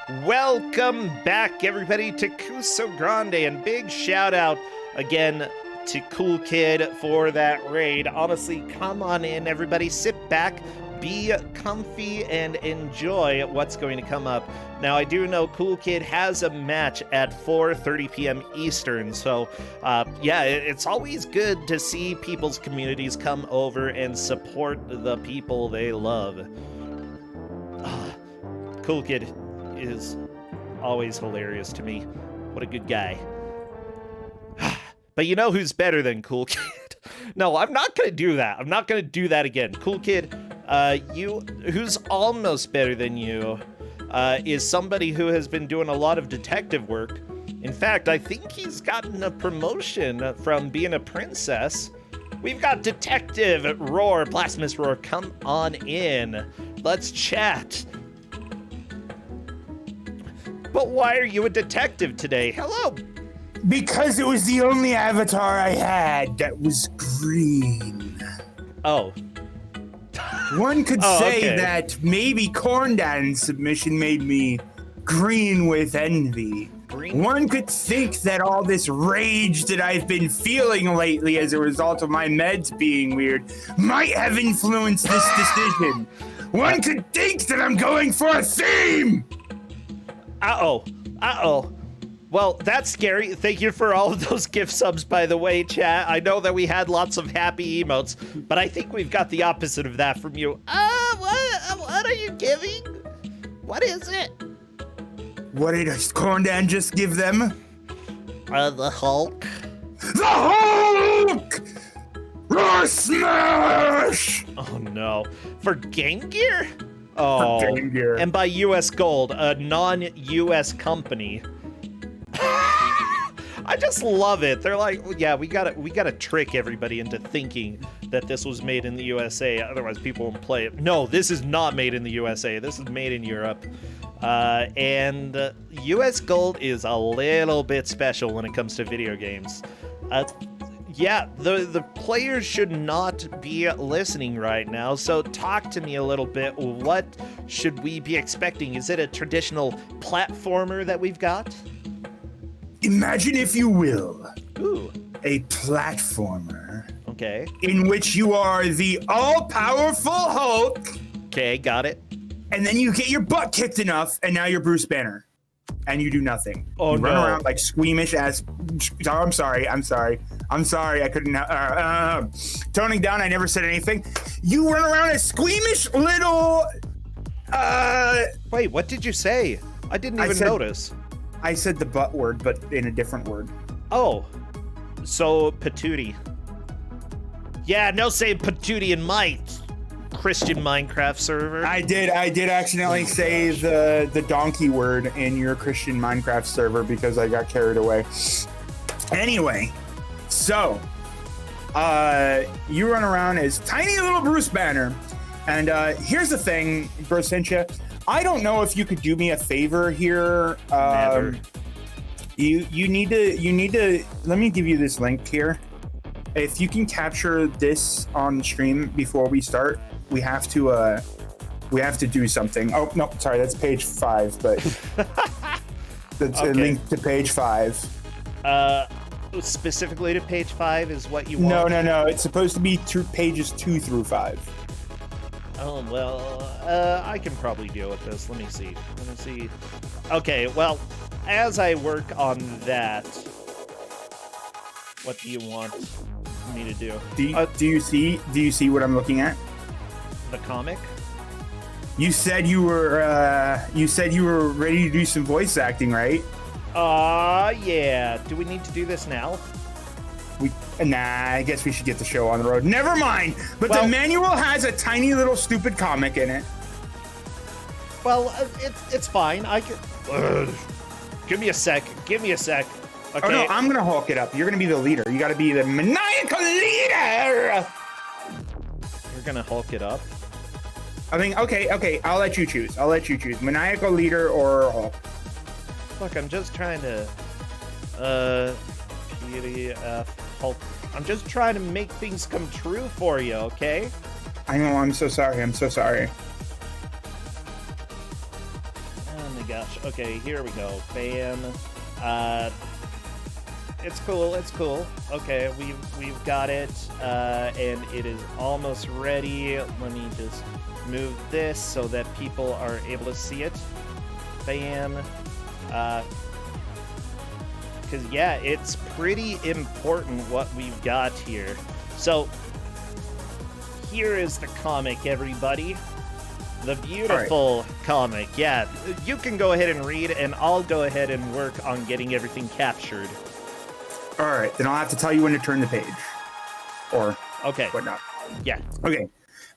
Welcome back, everybody, to Ku5ogrande, and big shout out again to Cool Kid for that raid. Honestly, come on in, everybody. Sit back, be comfy, and enjoy what's going to come up. Now, I do know Cool Kid has a match at 4:30 p.m. Eastern, so yeah, it's always good to see people's communities come over and support the people they love. Cool Kid is always hilarious to me. What a good guy. But you know who's better than Cool Kid? No, I'm not gonna do that. I'm not gonna do that again. Cool Kid, who's almost better than you, is somebody who has been doing a lot of detective work. In fact, I think he's gotten a promotion from being a princess. We've got Detective Roar, Blasphemous Roar, come on in. Let's chat. But why are you a detective today? Hello. Because it was the only avatar I had that was green. Oh. One could say that maybe Corndan's submission made me green with envy. Green? One could think that all this rage that I've been feeling lately as a result of my meds being weird might have influenced this decision. One could think that I'm going for a theme! Uh-oh. Well, that's scary. Thank you for all of those gift subs, by the way, chat. I know that we had lots of happy emotes, but I think we've got the opposite of that from you. What are you giving? What is it? What did Corndan just give them? The Hulk. The Hulk! Roar Smash! Oh, no. For Game Gear? Oh, For Game Gear. And by US Gold, a non-US company. I just love it. They're like, yeah, we gotta trick everybody into thinking that this was made in the USA. Otherwise, people won't play it. No, this is not made in the USA. This is made in Europe. And US Gold is a little bit special when it comes to video games. Yeah, the players should not be listening right now, so talk to me a little bit. What should we be expecting? Is it a traditional platformer that we've got? Imagine, if you will, a platformer. Okay. In which you are the all-powerful Hulk. Okay, got it. And then you get your butt kicked enough, and now you're Bruce Banner. And you do nothing. Oh, you no. run around like squeamish ass. I'm sorry. I couldn't. Toning down, I never said anything. You run around as squeamish little. Wait, what did you say? I didn't even notice. I said the butt word, but in a different word. Oh, so patootie. Yeah, no saying patootie in my Christian Minecraft server. I did accidentally say the donkey word in your Christian Minecraft server because I got carried away. Anyway, so you run around as tiny little Bruce Banner, and here's the thing, Bro Cincha. I don't know if you could do me a favor here. Never. You need to. Let me give you this link here. If you can capture this on stream before we start, we have to do something. Oh no, sorry, that's page 5, but that's a link to page 5. Specifically to page 5 is what you want? No. It's supposed to be pages 2 through 5. Oh, well, I can probably deal with this. Let me see. Okay, well, as I work on that, what do you want me to do? Do you see what I'm looking at? The comic? You said you were ready to do some voice acting, right? Yeah. Do we need to do this now? I guess we should get the show on the road. Never mind. But the manual has a tiny little stupid comic in it. Well, it's fine. I can. Give me a sec. Okay. Oh no, I'm gonna Hulk it up. You're gonna be the leader. You gotta be the maniacal leader. You're gonna Hulk it up. I mean, okay. I'll let you choose. Maniacal leader or Hulk. Look, I'm just trying to. PDF Hulk. I'm just trying to make things come true for you, okay? I know, I'm so sorry. Oh my god. gosh. Okay, here we go. Bam. It's cool. It's cool. Okay, we've got it, and it is almost ready. Let me just move this so that people are able to see it. Bam. Because yeah, it's pretty important what we've got here. So here is the comic, everybody. The beautiful comic. Yeah, you can go ahead and read, and I'll go ahead and work on getting everything captured. All right, then I'll have to tell you when to turn the page. Or whatnot. Yeah. Okay.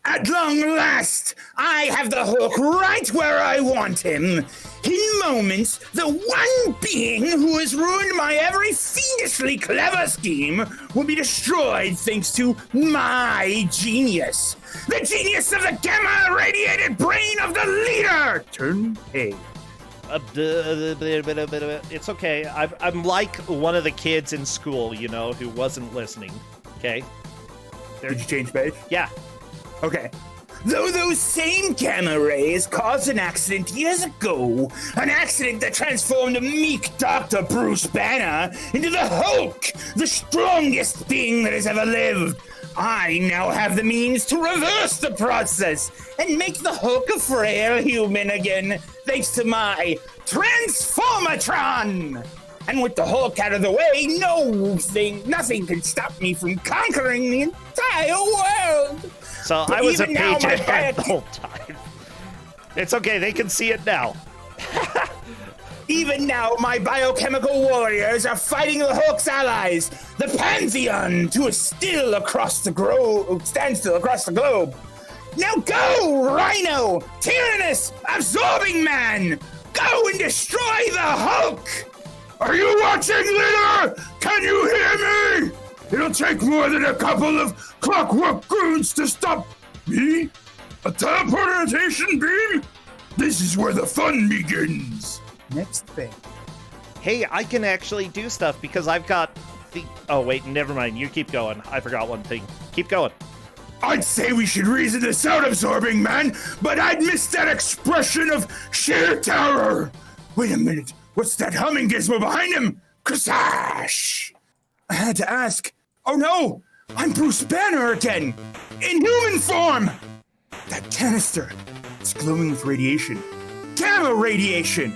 At long last, I have the Hulk right where I want him. In moments, the one being who has ruined my every fiendishly clever scheme will be destroyed thanks to my genius. The genius of the gamma-irradiated brain of the leader! Turn page. It's okay. I'm like one of the kids in school, you know, who wasn't listening. Okay? Did you change page? Yeah. Okay. Though those same gamma rays caused an accident years ago, an accident that transformed meek Dr. Bruce Banner into the Hulk, the strongest being that has ever lived, I now have the means to reverse the process and make the Hulk a frail human again, thanks to my Transformatron! And with the Hulk out of the way, nothing can stop me from conquering the entire world! So but I was a now, page ahead the whole time. It's okay, they can see it now. Even now, my biochemical warriors are fighting the Hulk's allies, the Pantheon, to a standstill across the globe. Now go, Rhino, Tyrannus, Absorbing Man! Go and destroy the Hulk! Are you watching, leader? Can you hear me? It'll take more than a couple of clockwork goons to stop me. A teleportation beam? This is where the fun begins. Next thing. Hey, I can actually do stuff because I've got the... Oh, wait, never mind. You keep going. I forgot one thing. Keep going. I'd say we should reason this out, Absorbing Man, but I'd miss that expression of sheer terror. Wait a minute. What's that humming gizmo behind him? Crash! I had to ask. Oh no! I'm Bruce Banner again! In human form! That canister. It's glowing with radiation. Gamma radiation!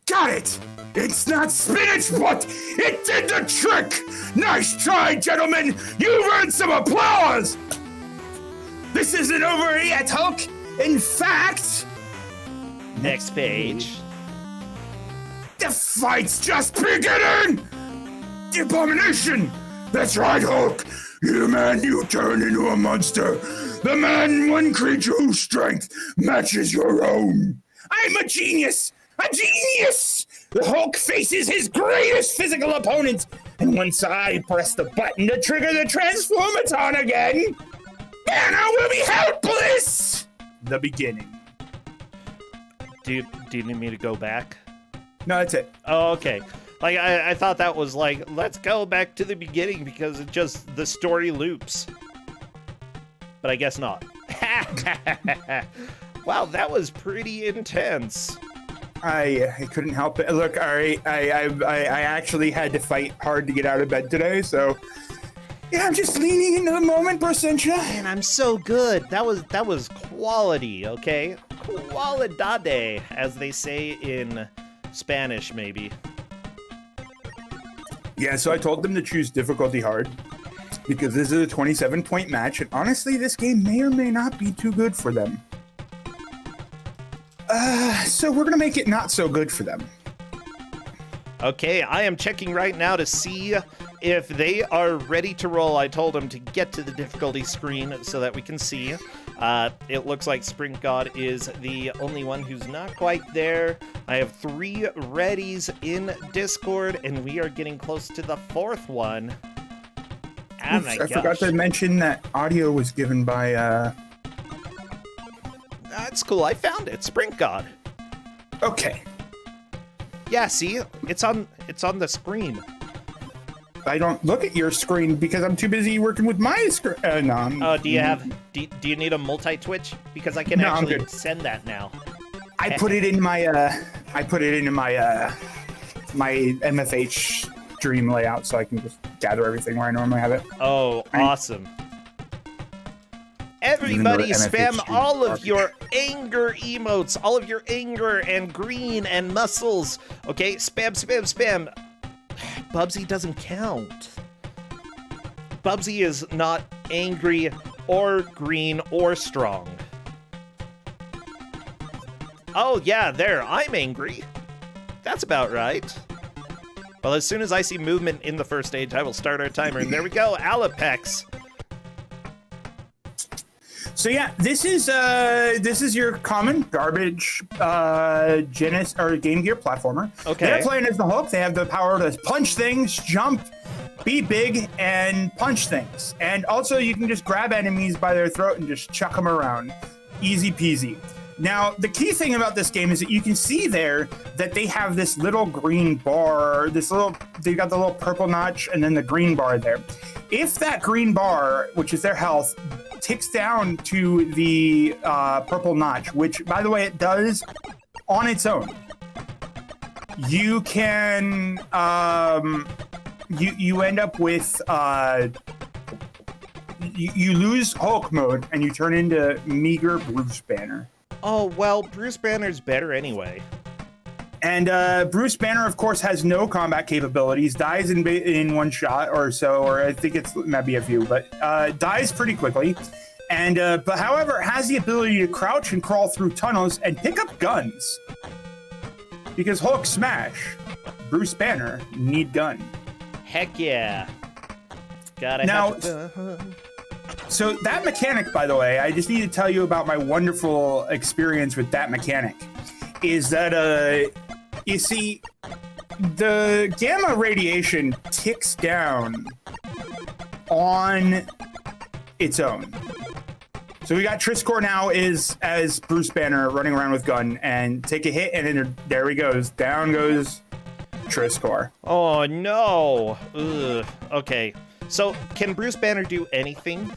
Got it! It's not spinach, but it did the trick! Nice try, gentlemen! You've earned some applause! This isn't over yet, Hulk! In fact... Next page. The fight's just beginning! The Abomination! That's right, Hulk! You man, you turn into a monster! The man, one creature whose strength matches your own! I'm a genius! A genius! The Hulk faces his greatest physical opponent, and once I press the button to trigger the Transformaton again, Banner will be helpless! The beginning. Do you need me to go back? No, that's it. Oh, okay. Like, I thought that was like, let's go back to the beginning because it just, the story loops. But I guess not. Wow, that was pretty intense. I couldn't help it. Look, I actually had to fight hard to get out of bed today, so yeah, I'm just leaning into the moment, Bracentia. Man, I'm so good. That was quality, okay? Qualidade, as they say in Spanish, maybe. Yeah, so I told them to choose difficulty hard because this is a 27-point match, and honestly, this game may or may not be too good for them. So we're gonna make it not so good for them. Okay, I am checking right now to see if they are ready to roll. I told them to get to the difficulty screen so that we can see. It looks like Sprint God is the only one who's not quite there. I have 3 readies in Discord, and we are getting close to the 4th one. Oh my gosh. I forgot to mention that audio was given by, That's cool, I found it. Sprint God. Okay. Yeah, see? It's on the screen. I don't look at your screen because I'm too busy working with my screen. No. Oh, do you need a multi-twitch? Because I can actually send that now. I put it in my I put it into my my MFH dream layout so I can just gather everything where I normally have it. Oh, awesome. Everybody spam all of your anger emotes, all of your anger and green and muscles. Okay, spam, spam, spam. Bubsy doesn't count. Bubsy is not angry or green or strong. Oh, yeah, there. I'm angry. That's about right. Well, as soon as I see movement in the first stage, I will start our timer. And there we go, Alapex. So yeah, this is your common garbage Genesis or Game Gear platformer. Okay. They're playing as the Hulk. They have the power to punch things, jump, be big, and punch things. And also, you can just grab enemies by their throat and just chuck them around. Easy peasy. Now, the key thing about this game is that you can see there that they have this little green bar, they've got the little purple notch and then the green bar there. If that green bar, which is their health, ticks down to the purple notch, which, by the way, it does on its own, you can, you end up with, you lose Hulk mode and you turn into meager Bruce Banner. Oh, well, Bruce Banner's better anyway. And Bruce Banner, of course, has no combat capabilities, dies in one shot or so, or I think it might be a few, but dies pretty quickly. And but however, has the ability to crouch and crawl through tunnels and pick up guns. Because Hulk smash, Bruce Banner need gun. Heck yeah. Gotta now, have to... So that mechanic, by the way, I just need to tell you about my wonderful experience with that mechanic. Is that, you see, the gamma radiation ticks down on its own. So we got Triscore now as Bruce Banner running around with gun and take a hit and then there he goes. Down goes Triscore. Oh, no. Ugh. Okay. So, can Bruce Banner do anything?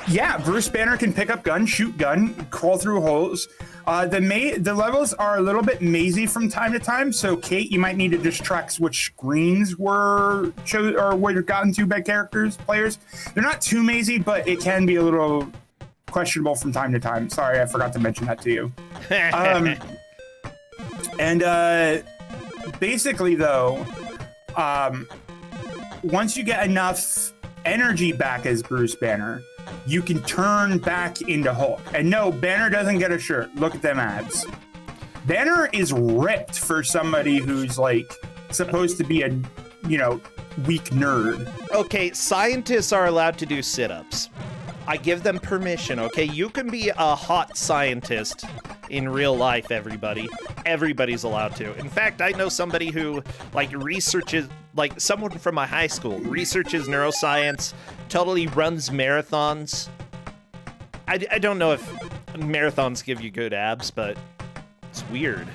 Yeah, Bruce Banner can pick up gun, shoot gun, crawl through holes. The levels are a little bit mazy from time to time, so Kate, you might need to just track which screens were gotten to by players. They're not too mazy, but it can be a little questionable from time to time. Sorry, I forgot to mention that to you. Basically, though, once you get enough energy back as Bruce Banner, you can turn back into Hulk. And no, Banner doesn't get a shirt. Look at them abs. Banner is ripped for somebody who's like supposed to be a, weak nerd. Okay, scientists are allowed to do sit-ups. I give them permission, okay? You can be a hot scientist in real life, everybody. Everybody's allowed to. In fact, I know somebody who, researches, someone from my high school, researches neuroscience, totally runs marathons. I don't know if marathons give you good abs, but it's weird.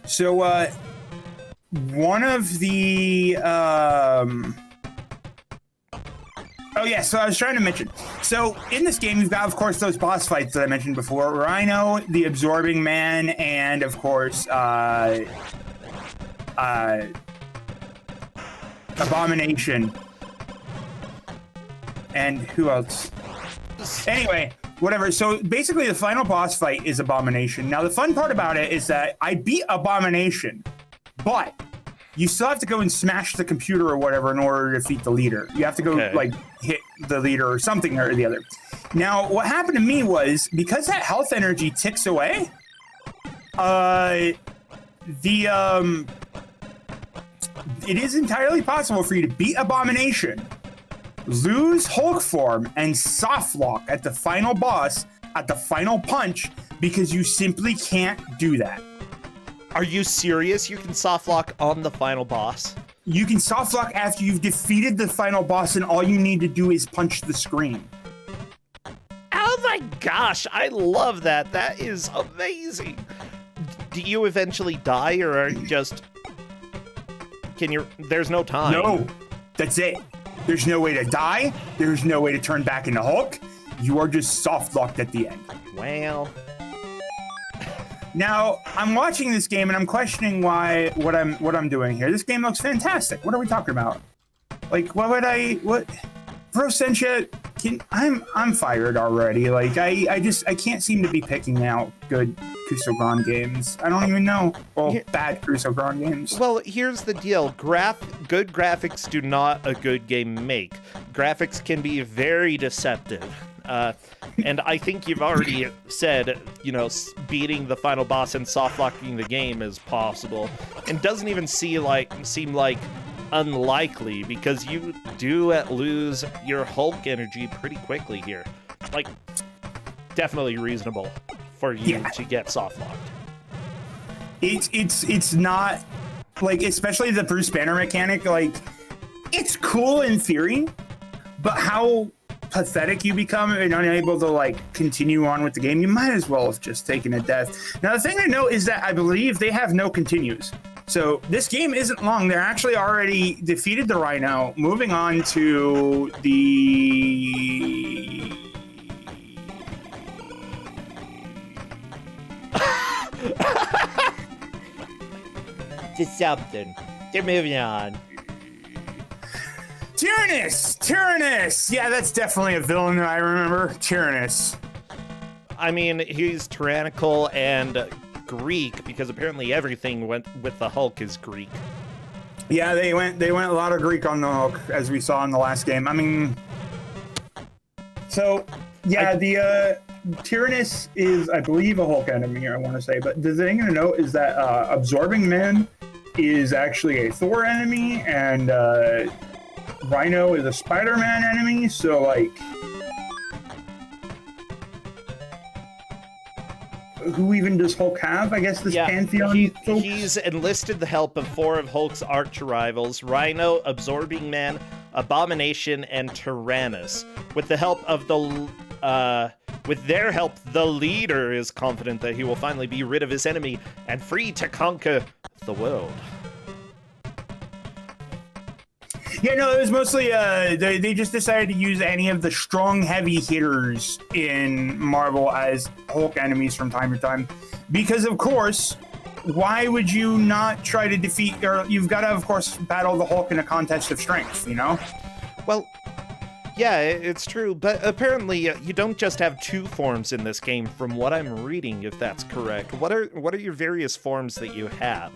So, one of the, Oh, yeah, so I was trying to mention. So, in this game, you've got, of course, those boss fights that I mentioned before. Rhino, the Absorbing Man, and, of course, Abomination. And who else? Anyway, whatever. So, basically, the final boss fight is Abomination. Now, the fun part about it is that I beat Abomination, but you still have to go and smash the computer or whatever in order to defeat the leader. You have to go, hit the leader or something or the other. Now, what happened to me was, because that health energy ticks away, it is entirely possible for you to beat Abomination, lose Hulk form, and soft lock at the final boss, at the final punch, because you simply can't do that. Are you serious? You can soft lock on the final boss? You can soft lock after you've defeated the final boss and all you need to do is punch the screen. Oh my gosh, I love that. That is amazing. Do you eventually die or are you just... There's no time. No, that's it. There's no way to die. There's no way to turn back into Hulk. You are just soft locked at the end. Well... Now I'm watching this game and I'm questioning what I'm doing here. This game looks fantastic. What are we talking about? Like, what? Bro Sencha, I'm fired already. Like, I can't seem to be picking out good Ku5ogrande games. I don't even know. Well, bad Ku5ogrande games. Well, here's the deal. Good graphics do not a good game make. Graphics can be very deceptive. And I think you've already said, beating the final boss and soft locking the game is possible. And doesn't even seem like unlikely, because you do lose your Hulk energy pretty quickly here. Like, definitely reasonable for you to get soft locked. It's not like, especially the Bruce Banner mechanic, like, it's cool in theory, but how pathetic you become and unable to like continue on with the game, you might as well have just taken a death. Now the thing I know is that I believe they have no continues. So this game isn't long. They're actually already defeated the Rhino, moving on to the... To something. They're moving on. Tyrannus! Yeah, that's definitely a villain that I remember. Tyrannus. I mean, he's tyrannical and Greek, because apparently everything went with the Hulk is Greek. Yeah, they went a lot of Greek on the Hulk, as we saw in the last game. I mean, so yeah, the Tyrannus is, I believe, a Hulk enemy, I want to say. But the thing to note is that Absorbing Man is actually a Thor enemy, and Rhino is a Spider-Man enemy. So like, who even does Hulk have? I guess this pantheon. He's enlisted the help of 4 of Hulk's arch rivals: Rhino, Absorbing Man, Abomination, and Tyrannus. With their help, the leader is confident that he will finally be rid of his enemy and free to conquer the world. Yeah, no, it was mostly they just decided to use any of the strong, heavy hitters in Marvel as Hulk enemies from time to time, because of course, why would you not try to defeat? Or you've got to, of course, battle the Hulk in a contest of strength. Well, yeah, it's true, but apparently you don't just have 2 forms in this game, from what I'm reading, if that's correct. What are your various forms that you have?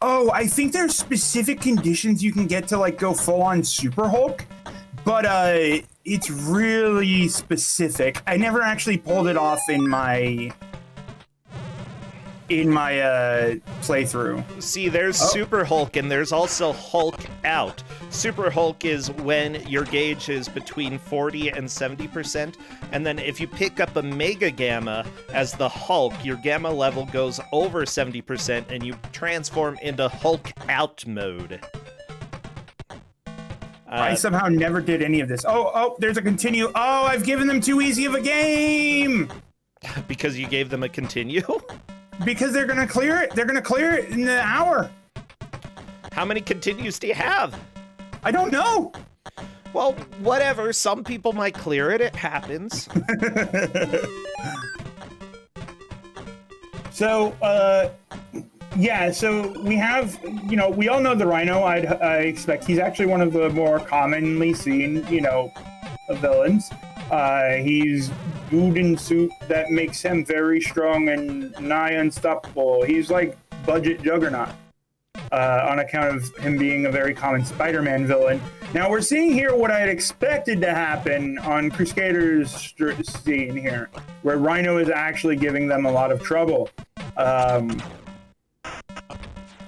Oh, I think there's specific conditions you can get to like go full on Super Hulk, but it's really specific. I never actually pulled it off in my playthrough. See, there's Super Hulk, and there's also Hulk Out. Super Hulk is when your gauge is between 40 and 70%, and then if you pick up a Mega Gamma as the Hulk, your Gamma level goes over 70%, and you transform into Hulk Out mode. I somehow never did any of this. Oh, there's a continue. Oh, I've given them too easy of a game! Because you gave them a continue? Because they're gonna clear it. They're gonna clear it in an hour. How many continues do you have? I don't know. Well, whatever. Some people might clear it. It happens. So, yeah. So we have, we all know the Rhino. I expect he's actually one of the more commonly seen, villains. He's wooden suit that makes him very strong and nigh unstoppable. He's like budget Juggernaut on account of him being a very common Spider-Man villain. Now we're seeing here what I had expected to happen on Crusader's scene here, where Rhino is actually giving them a lot of trouble.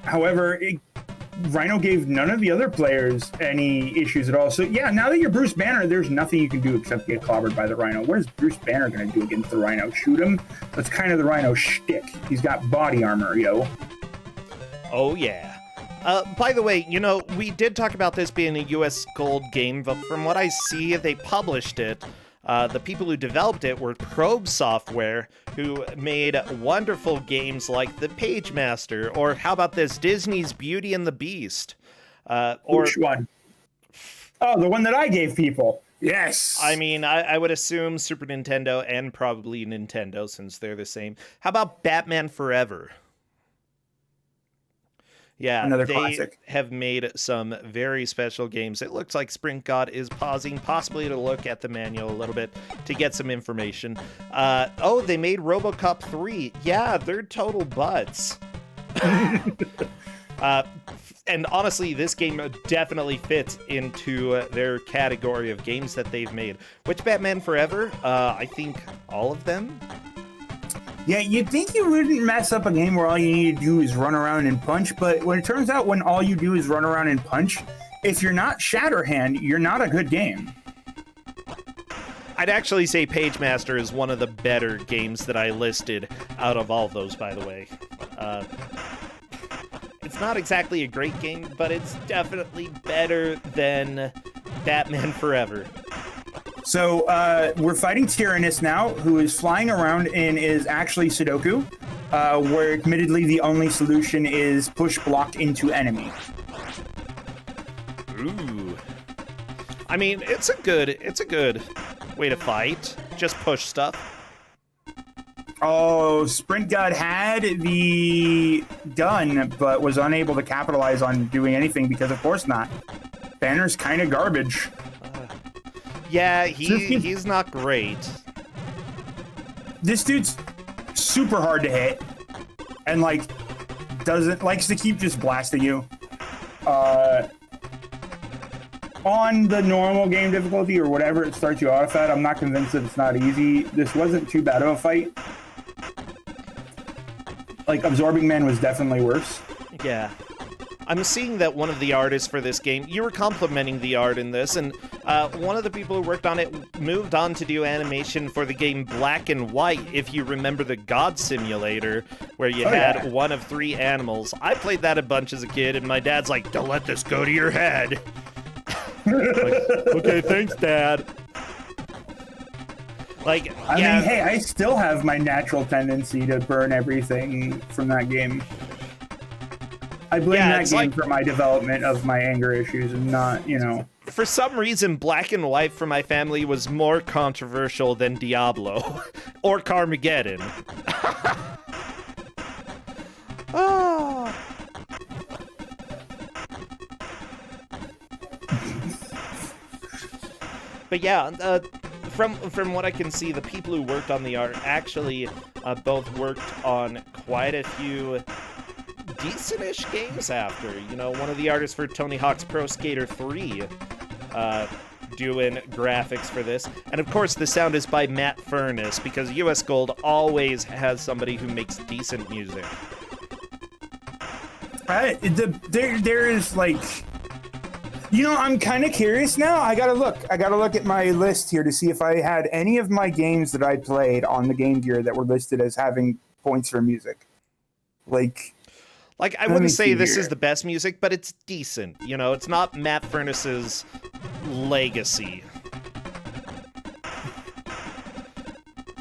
However, Rhino gave none of the other players any issues at all. So yeah, now that you're Bruce Banner, there's nothing you can do except get clobbered by the Rhino. What is Bruce Banner going to do against the Rhino? Shoot him? That's kind of the Rhino shtick. He's got body armor, yo. Oh yeah. By the way, we did talk about this being a US Gold game, but from what I see, they published it. The people who developed it were Probe Software, who made wonderful games like The Page Master, or how about this, Disney's Beauty and the Beast? Which one? Oh, the one that I gave people. Yes. I mean, I would assume Super Nintendo and probably Nintendo, since they're the same. How about Batman Forever? Yeah, Another they classic. have made some very special games. It looks like Sprint God is pausing, possibly to look at the manual a little bit to get some information. Oh, they made RoboCop 3. Yeah, they're total butts. And honestly, this game definitely fits into their category of games that they've made. Which Batman Forever? I think all of them? Yeah, you'd think you wouldn't mess up a game where all you need to do is run around and punch, but when it turns out when all you do is run around and punch, if you're not Shatterhand, you're not a good game. I'd actually say Pagemaster is one of the better games that I listed out of all of those, by the way. It's not exactly a great game, but it's definitely better than Batman Forever. So we're fighting Tyrannus now, who is flying around and is actually Sudoku, where admittedly the only solution is push block into enemy. Ooh. I mean, it's a good way to fight. Just push stuff. Oh, Sprint God had the gun, but was unable to capitalize on doing anything because of course not. Banner's kind of garbage. Yeah, he's not great. This dude's super hard to hit, and like likes to keep just blasting you. On the normal game difficulty or whatever it starts you off at, I'm not convinced that it's not easy. This wasn't too bad of a fight. Like, Absorbing Man was definitely worse. Yeah. I'm seeing that one of the artists for this game, you were complimenting the art in this, and one of the people who worked on it moved on to do animation for the game Black and White, if you remember the God Simulator, where you had one of 3 animals. I played that a bunch as a kid, and my dad's like, don't let this go to your head. Like, okay, thanks, Dad. Like, I mean, hey, I still have my natural tendency to burn everything from that game. I blame that game for my development of my anger issues and not, you know. For some reason, Black and White for my family was more controversial than Diablo or Carmageddon. Oh. But yeah, from what I can see, the people who worked on the art actually both worked on quite a few decent-ish games after. You know, one of the artists for Tony Hawk's Pro Skater 3 doing graphics for this. And of course, the sound is by Matt Furness, because US Gold always has somebody who makes decent music. There is, like... You know, I'm kind of curious now. I gotta look at my list here to see if I had any of my games that I played on the Game Gear that were listed as having points for music. Like I wouldn't say this is the best music, but it's decent. You know, it's not Matt Furness's legacy.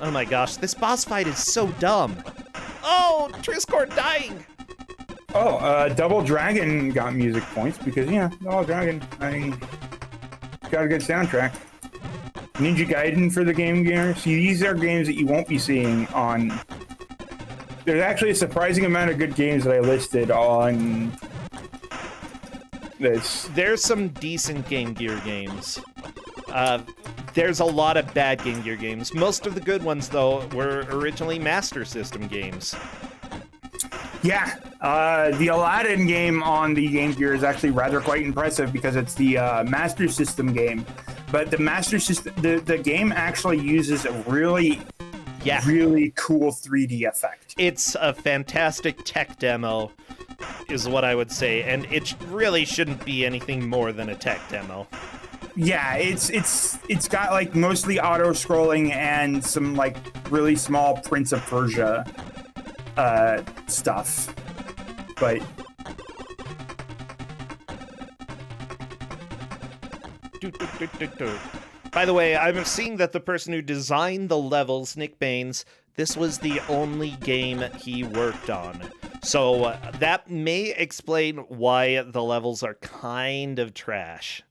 Oh my gosh, this boss fight is so dumb. Oh, Triscord dying. Oh, Double Dragon got music points because, yeah, Double Dragon, I mean, got a good soundtrack. Ninja Gaiden for the Game Gear. See, these are games that you won't be seeing on... There's actually a surprising amount of good games that I listed on this. There's some decent Game Gear games. There's a lot of bad Game Gear games. Most of the good ones, though, were originally Master System games. Yeah, the Aladdin game on the Game Gear is actually rather quite impressive because it's the Master System game. But the Master System, the game actually uses a really cool 3D effect. It's a fantastic tech demo, is what I would say, and it really shouldn't be anything more than a tech demo. Yeah, it's got like mostly auto-scrolling and some like really small Prince of Persia stuff, but by the way, I'm seeing that the person who designed the levels, Nick Baines, this was the only game he worked on. So that may explain why the levels are kind of trash.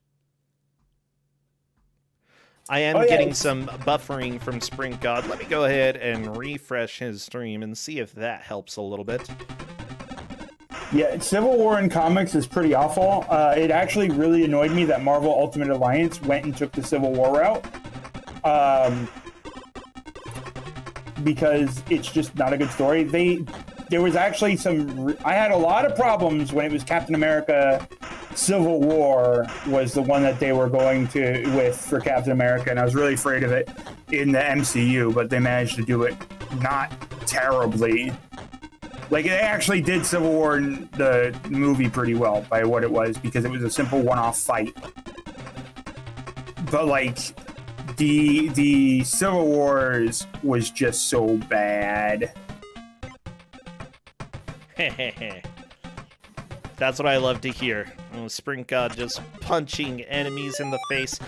I am getting some buffering from Sprint God. Let me go ahead and refresh his stream and see if that helps a little bit. Yeah, Civil War in comics is pretty awful. It actually really annoyed me that Marvel Ultimate Alliance went and took the Civil War route. Because it's just not a good story. There was actually I had a lot of problems when it was Captain America Civil War was the one that they were going with for Captain America, and I was really afraid of it in the MCU, but they managed to do it not terribly. Like, they actually did Civil War in the movie pretty well by what it was, because it was a simple one-off fight. But, like, the Civil Wars was just so bad. That's what I love to hear. Sprint God just punching enemies in the face.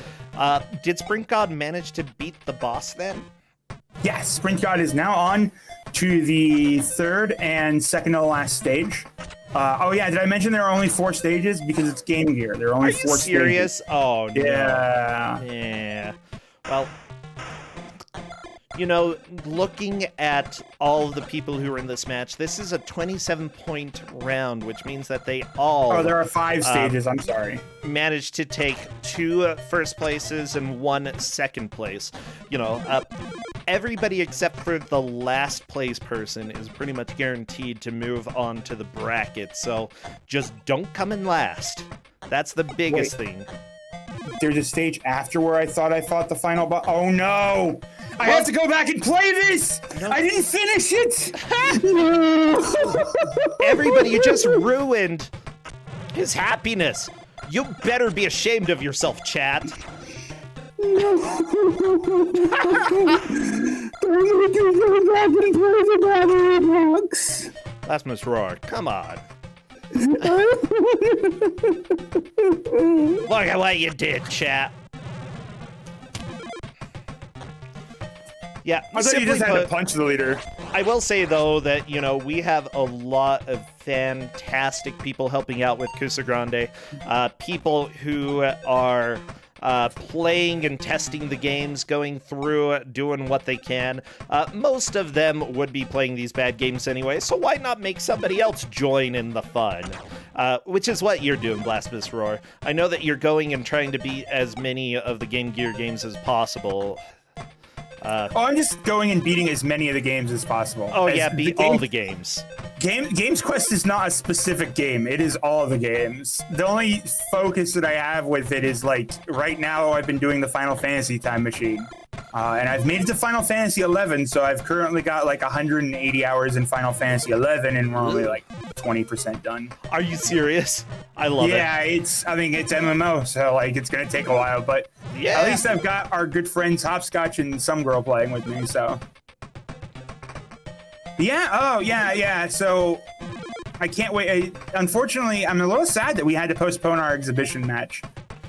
Did Sprint God manage to beat the boss then? Yes, Sprint God is now on to the third and second to the last stage. Oh yeah, did I mention there are only 4 stages? Because it's Game Gear. There are only 4 stages. Are you serious? Oh, no. Yeah. Yeah. Well, you know, looking at all of the people who are in this match, this is a 27-point round, which means that they all... Oh, there are 5 stages, I'm sorry. Managed to take 2 first places and 1 second place. You know, everybody except for the last place person is pretty much guaranteed to move on to the bracket, so just don't come in last. That's the biggest thing. There's a stage after where I fought the final boss. Oh no! I have to go back and play this! No. I didn't finish it! Everybody, you just ruined his happiness. You better be ashamed of yourself, chat. I'm gonna go back and play the battery box. That's Miss Roar. Come on. Look at what you did, chat. Yeah, I thought you just had to punch the leader. I will say, though, that, you know, we have a lot of fantastic people helping out with Ku5ogrande. People who are playing and testing the games, going through, doing what they can. Most of them would be playing these bad games anyway, so why not make somebody else join in the fun? Which is what you're doing, Blasphemous Roar. I know that you're going and trying to beat as many of the Game Gear games as possible. I'm just going and beating as many of the games as possible. Oh, yeah, beat all the games. Games Quest is not a specific game. It is all the games. The only focus that I have with it is, like, right now I've been doing the Final Fantasy Time Machine. And I've made it to Final Fantasy 11, so I've currently got, like, 180 hours in Final Fantasy 11, and we're only, like, 20% done. Are you serious? I love it. Yeah, it's MMO, so, like, it's going to take a while, but yeah. At least I've got our good friends Hopscotch and Some Girl playing with me, so... Yeah, so I can't wait. Unfortunately, I'm a little sad that we had to postpone our exhibition match.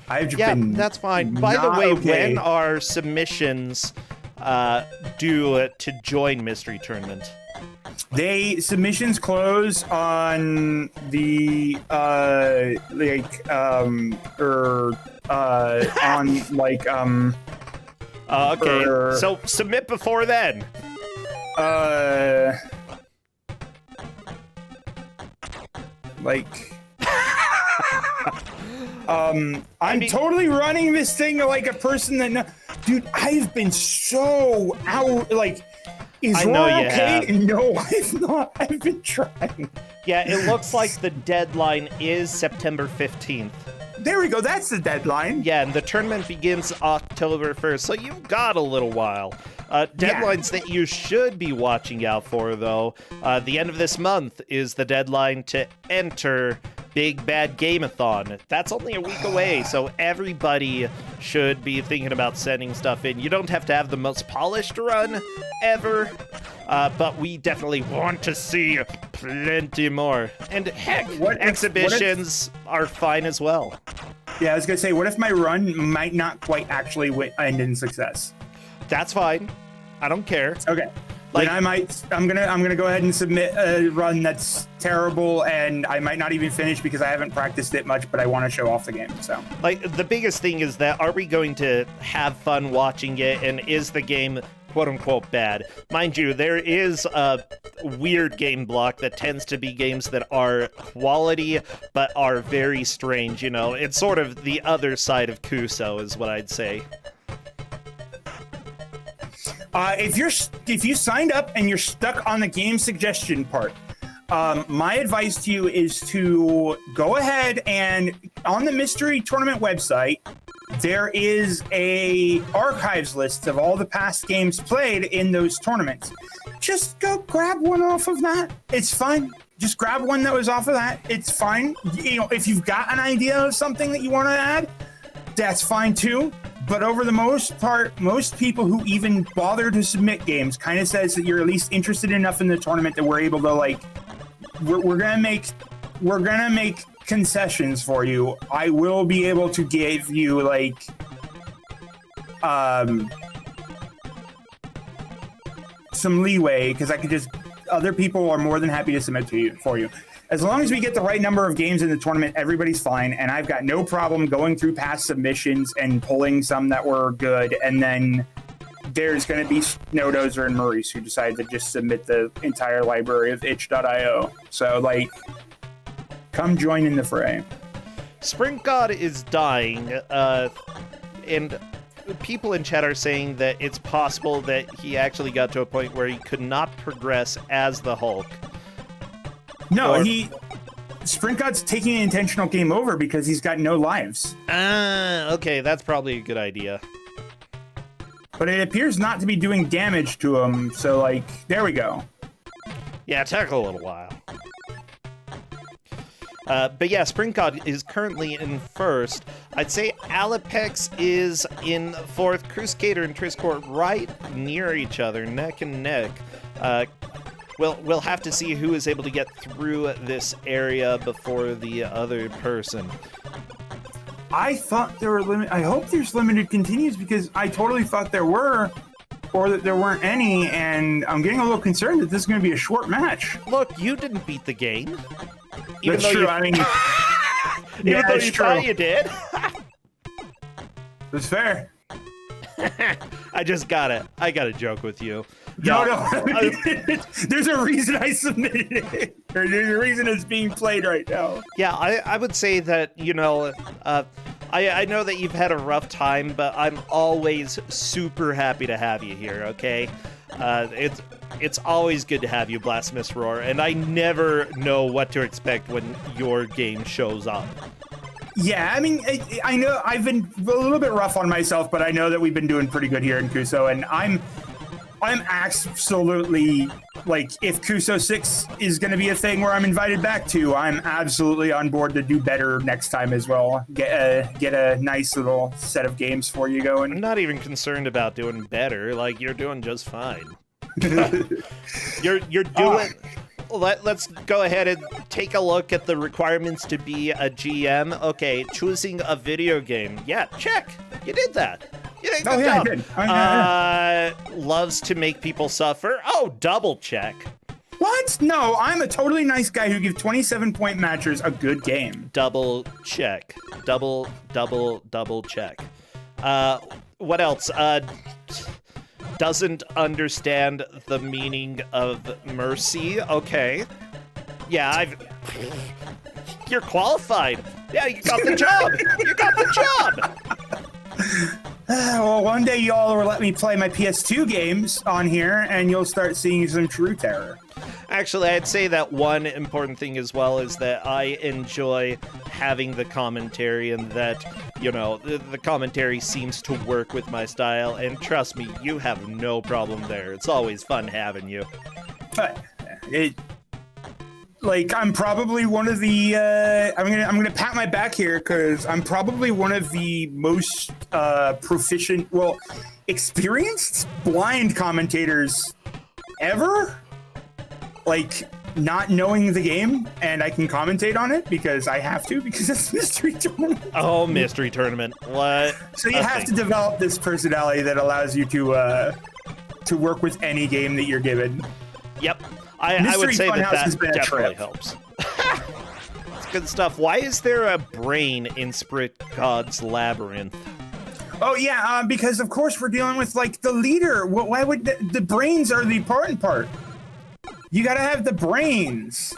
I've just been that's fine. By the way, when are submissions due to join Mystery Tournament? Submissions close on the okay. So submit before then. I'm totally running this thing like a person that dude, I've been so out, like, is Roar okay? No, I've not. I've been trying. Yeah, it looks like the deadline is September 15th. There we go, that's the deadline. Yeah, and the tournament begins October 1st, so you've got a little while. Deadlines that you should be watching out for, though. The end of this month is the deadline to enter Big Bad Game-a-thon. That's only a week away, so everybody should be thinking about sending stuff in. You don't have to have the most polished run ever, but we definitely want to see plenty more. And heck, exhibitions are fine as well. Yeah, I was gonna say, what if my run might not quite actually end in success? That's fine. I don't care. Okay. Like, then I'm gonna go ahead and submit a run that's terrible, and I might not even finish because I haven't practiced it much, but I want to show off the game. So, like, the biggest thing is that are we going to have fun watching it, and is the game quote-unquote bad? Mind you, there is a weird game block that tends to be games that are quality but are very strange, you know? It's sort of the other side of Ku5 is what I'd say. If you signed up and you're stuck on the game suggestion part, my advice to you is to go ahead and on the mystery tournament website, there is a archives list of all the past games played in those tournaments. Just go grab one off of that. It's fine. Just grab one that was off of that. It's fine. You know, if you've got an idea of something that you want to add, that's fine too. But over the most part, most people who even bother to submit games kind of says that you're at least interested enough in the tournament that we're able to, like, we're gonna make concessions for you. I will be able to give you, like, some leeway because I could just, other people are more than happy to submit to you for you. As long as we get the right number of games in the tournament, everybody's fine, and I've got no problem going through past submissions and pulling some that were good, and then there's going to be Snowdozer and Maurice who decide to just submit the entire library of itch.io. So, like, come join in the fray. Sprint God is dying, and people in chat are saying that it's possible that he actually got to a point where he could not progress as the Hulk. No, Sprint God's taking an intentional game over because he's got no lives. Okay, that's probably a good idea. But it appears not to be doing damage to him, so, like, there we go. Yeah, it took a little while. But yeah, Sprint God is currently in first. I'd say Alapex is in fourth. Crusader and Triscourt right near each other, neck and neck. We'll have to see who is able to get through this area before the other person. I thought there were I hope there's limited continues because I totally thought there were, or that there weren't any, and I'm getting a little concerned that this is going to be a short match. Look, you didn't beat the game. That's true. I mean, even though you thought you did. That's fair. I gotta joke with you. No. There's a reason I submitted it. Or there's a reason it's being played right now. Yeah, I would say that, you know, I know that you've had a rough time, but I'm always super happy to have you here, okay? It's always good to have you, Blasphemous Roar, and I never know what to expect when your game shows up. Yeah, I mean, I know I've been a little bit rough on myself, but I know that we've been doing pretty good here in Ku5, and I'm absolutely, like, if Ku5 6 is going to be a thing where I'm invited back to, I'm absolutely on board to do better next time as well. Get a nice little set of games for you going. I'm not even concerned about doing better. Like, you're doing just fine. You're doing... Let's go ahead and take a look at the requirements to be a GM. Okay, choosing a video game. Yeah, check. You did that. You did good job. I did. Loves to make people suffer. Oh, double check. What? No, I'm a totally nice guy who gives 27-point matchers a good game. Double check. Double check. What else? Doesn't understand the meaning of mercy. Okay. Yeah, you're qualified. Yeah, you got the job. You got the job. Well, one day y'all will let me play my PS2 games on here, and you'll start seeing some true terror. Actually, I'd say that one important thing as well is that I enjoy having the commentary, and that, you know, the commentary seems to work with my style, and trust me, you have no problem there. It's always fun having you. I'm probably one of the I'm gonna pat my back here because I'm probably one of the most proficient, experienced blind commentators ever. Like, not knowing the game, and I can commentate on it because I have to, because it's Mystery Tournament. Oh, Mystery Tournament. What? So you have to develop this personality that allows you to to work with any game that you're given. Yep. I would say Funhouse has that been a definitely trip. helps. It's good stuff. Why is there a brain in Spirit God's Labyrinth? Oh yeah, because of course we're dealing with like the leader. Why would the brains are the important part? You gotta have the brains.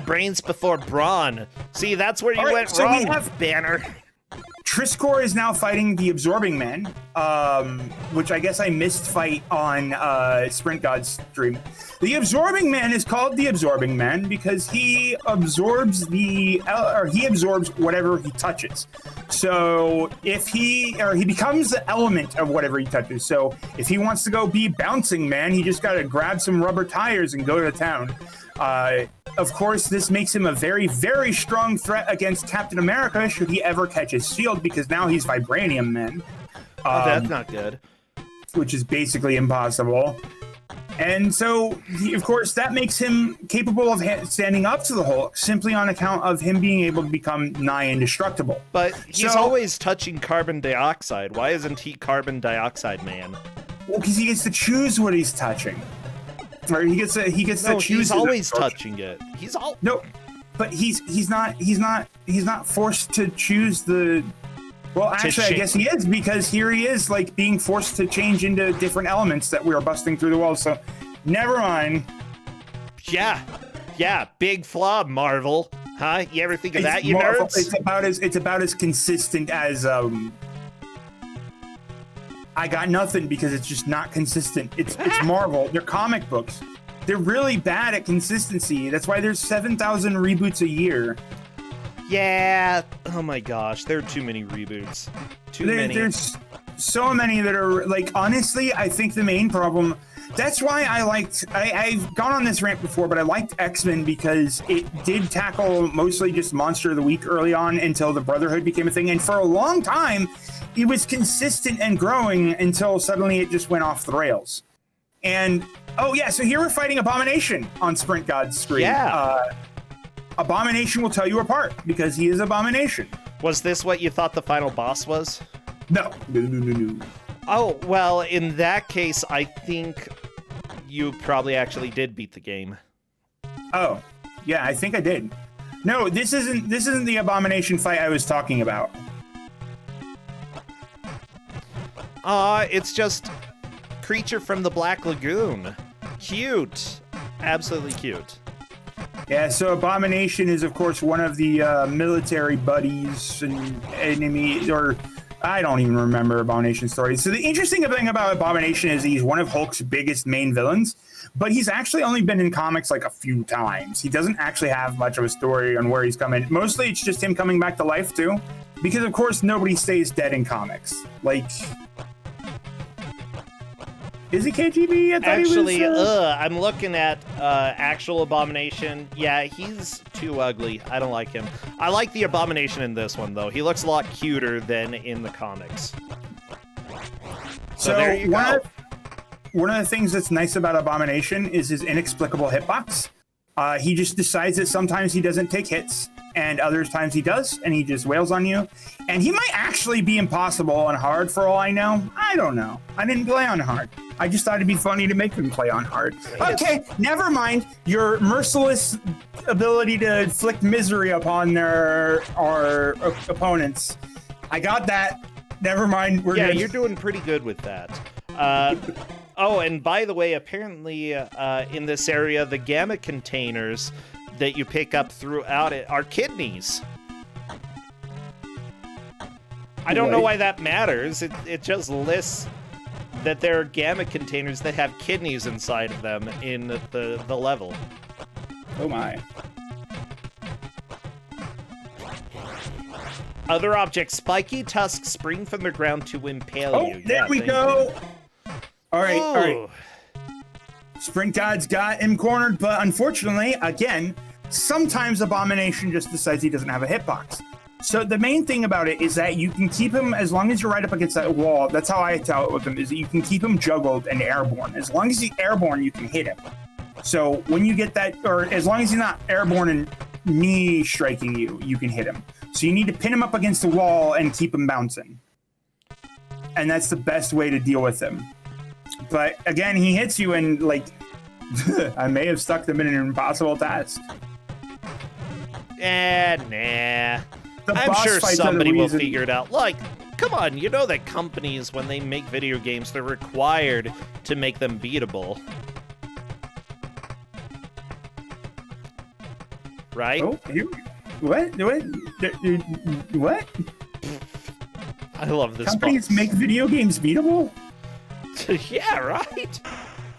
Brains before brawn. See, that's where you All right, went so we wrong, have- Banner. Triskor is now fighting the Absorbing Man, which I guess I missed fight on Sprint God's stream. The Absorbing Man is called the Absorbing Man because he absorbs he absorbs whatever he touches. So if he becomes the element of whatever he touches. So if he wants to go be Bouncing Man, he just got to grab some rubber tires and go to town. Of course, this makes him a very, very strong threat against Captain America should he ever catch his shield, because now he's Vibranium Man. That's not good. Which is basically impossible. And so, of course, that makes him capable of standing up to the Hulk simply on account of him being able to become nigh indestructible. But he's always touching carbon dioxide. Why isn't he Carbon Dioxide Man? Well, because he gets to choose what he's touching. Or he gets to choose. He's always touching it. No, but he's not forced to choose the. Well, actually, I guess he is, because here he is, like being forced to change into different elements that we are busting through the walls. So, never mind. Yeah, big flaw, Marvel. Huh? You ever think of that, you Marvel, nerds? It's about as consistent as I got nothing, because it's just not consistent. It's Marvel. They're comic books. They're really bad at consistency. That's why there's 7,000 reboots a year. Yeah. Oh my gosh, there are too many reboots. Too many. There's so many that are like. Honestly, I think the main problem. That's why I've gone on this rant before, but I liked X-Men because it did tackle mostly just Monster of the Week early on until the Brotherhood became a thing, and for a long time, it was consistent and growing until suddenly it just went off the rails. And oh yeah, so here we're fighting Abomination on Sprint God's screen. Yeah. Abomination will tell you apart because he is Abomination. Was this what you thought the final boss was? No. Oh, well, in that case, I think you probably actually did beat the game. Oh, yeah, I think I did. No, this isn't the Abomination fight I was talking about. It's just Creature from the Black Lagoon. Cute. Absolutely cute. Yeah, so Abomination is, of course, one of the military buddies and enemies, or I don't even remember Abomination's story. So the interesting thing about Abomination is he's one of Hulk's biggest main villains, but he's actually only been in comics like a few times. He doesn't actually have much of a story on where he's coming. Mostly it's just him coming back to life, too, because, of course, nobody stays dead in comics. Like... Is he KGB? I thought Actually, he was, I'm looking at actual Abomination. Yeah, he's too ugly. I don't like him. I like the Abomination in this one, though. He looks a lot cuter than in the comics. So there you go. One of the things that's nice about Abomination is his inexplicable hitbox. He just decides that sometimes he doesn't take hits, and other times he does, and he just wails on you. And he might actually be impossible on hard for all I know. I don't know. I didn't play on hard. I just thought it'd be funny to make him play on hard. Okay, never mind your merciless ability to inflict misery upon our opponents. I got that. Never mind. We're good. You're doing pretty good with that. Oh, and by the way, apparently in this area, the gamma containers that you pick up throughout it are kidneys. I don't know why that matters. It just lists that there are gamma containers that have kidneys inside of them in the level. Oh my. Other objects, spiky tusks spring from the ground to impale you. There we go. All right. Sprint God's got him cornered, but unfortunately, again, sometimes Abomination just decides he doesn't have a hitbox. So the main thing about it is that you can keep him, as long as you're right up against that wall, that's how I tell it with him, is that you can keep him juggled and airborne. As long as he's airborne, you can hit him. So when you get that, or as long as he's not airborne and knee striking you, you can hit him. So you need to pin him up against the wall and keep him bouncing. And that's the best way to deal with him. But again, he hits you and like, I may have stuck them in an impossible task. Nah. The I'm boss sure fights are the somebody will reason- figure it out. Like, come on, you know that companies, when they make video games, they're required to make them beatable. Right? Oh, here we go. What? I love this Companies boss. make video games beatable? Yeah, right?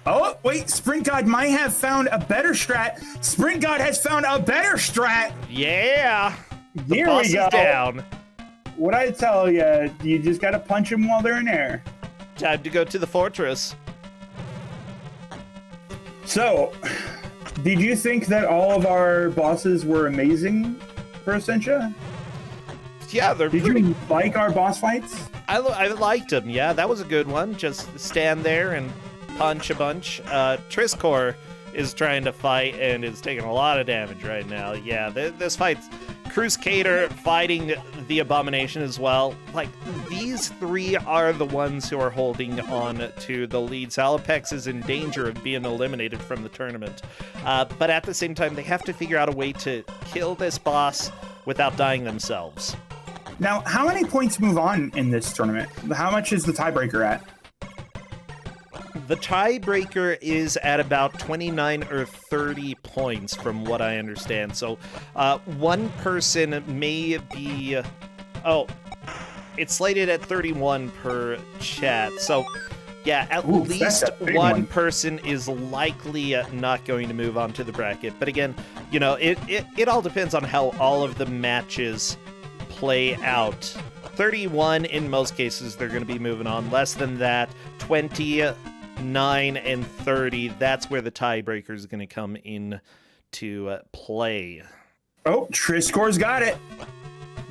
Oh, wait, Sprint God might have found a better strat. Sprint God has found a better strat. Yeah. The Here boss we go. is down. What I tell you just gotta punch them while they're in air. Time to go to the fortress. So, did you think that all of our bosses were amazing for Essentia? Yeah, they're Did pretty... you like our boss fights? I liked him. Yeah, that was a good one. Just stand there and punch a bunch. Triscor is trying to fight and is taking a lot of damage right now. Yeah, this fight's Ku5ogrande fighting the Abomination as well. Like, these three are the ones who are holding on to the lead. Salapex is in danger of being eliminated from the tournament. But at the same time, they have to figure out a way to kill this boss without dying themselves. Now, how many points move on in this tournament? How much is the tiebreaker at? The tiebreaker is at about 29 or 30 points, from what I understand. So, one person may be... Oh, it's slated at 31 per chat. So, yeah, at least one person is likely not going to move on to the bracket. But again, you know, it all depends on how all of the matches play out. 31, in most cases, they're going to be moving on. Less than that, 29 and 30, that's where the tiebreaker is going to come in to play. Oh, Triscor's got it.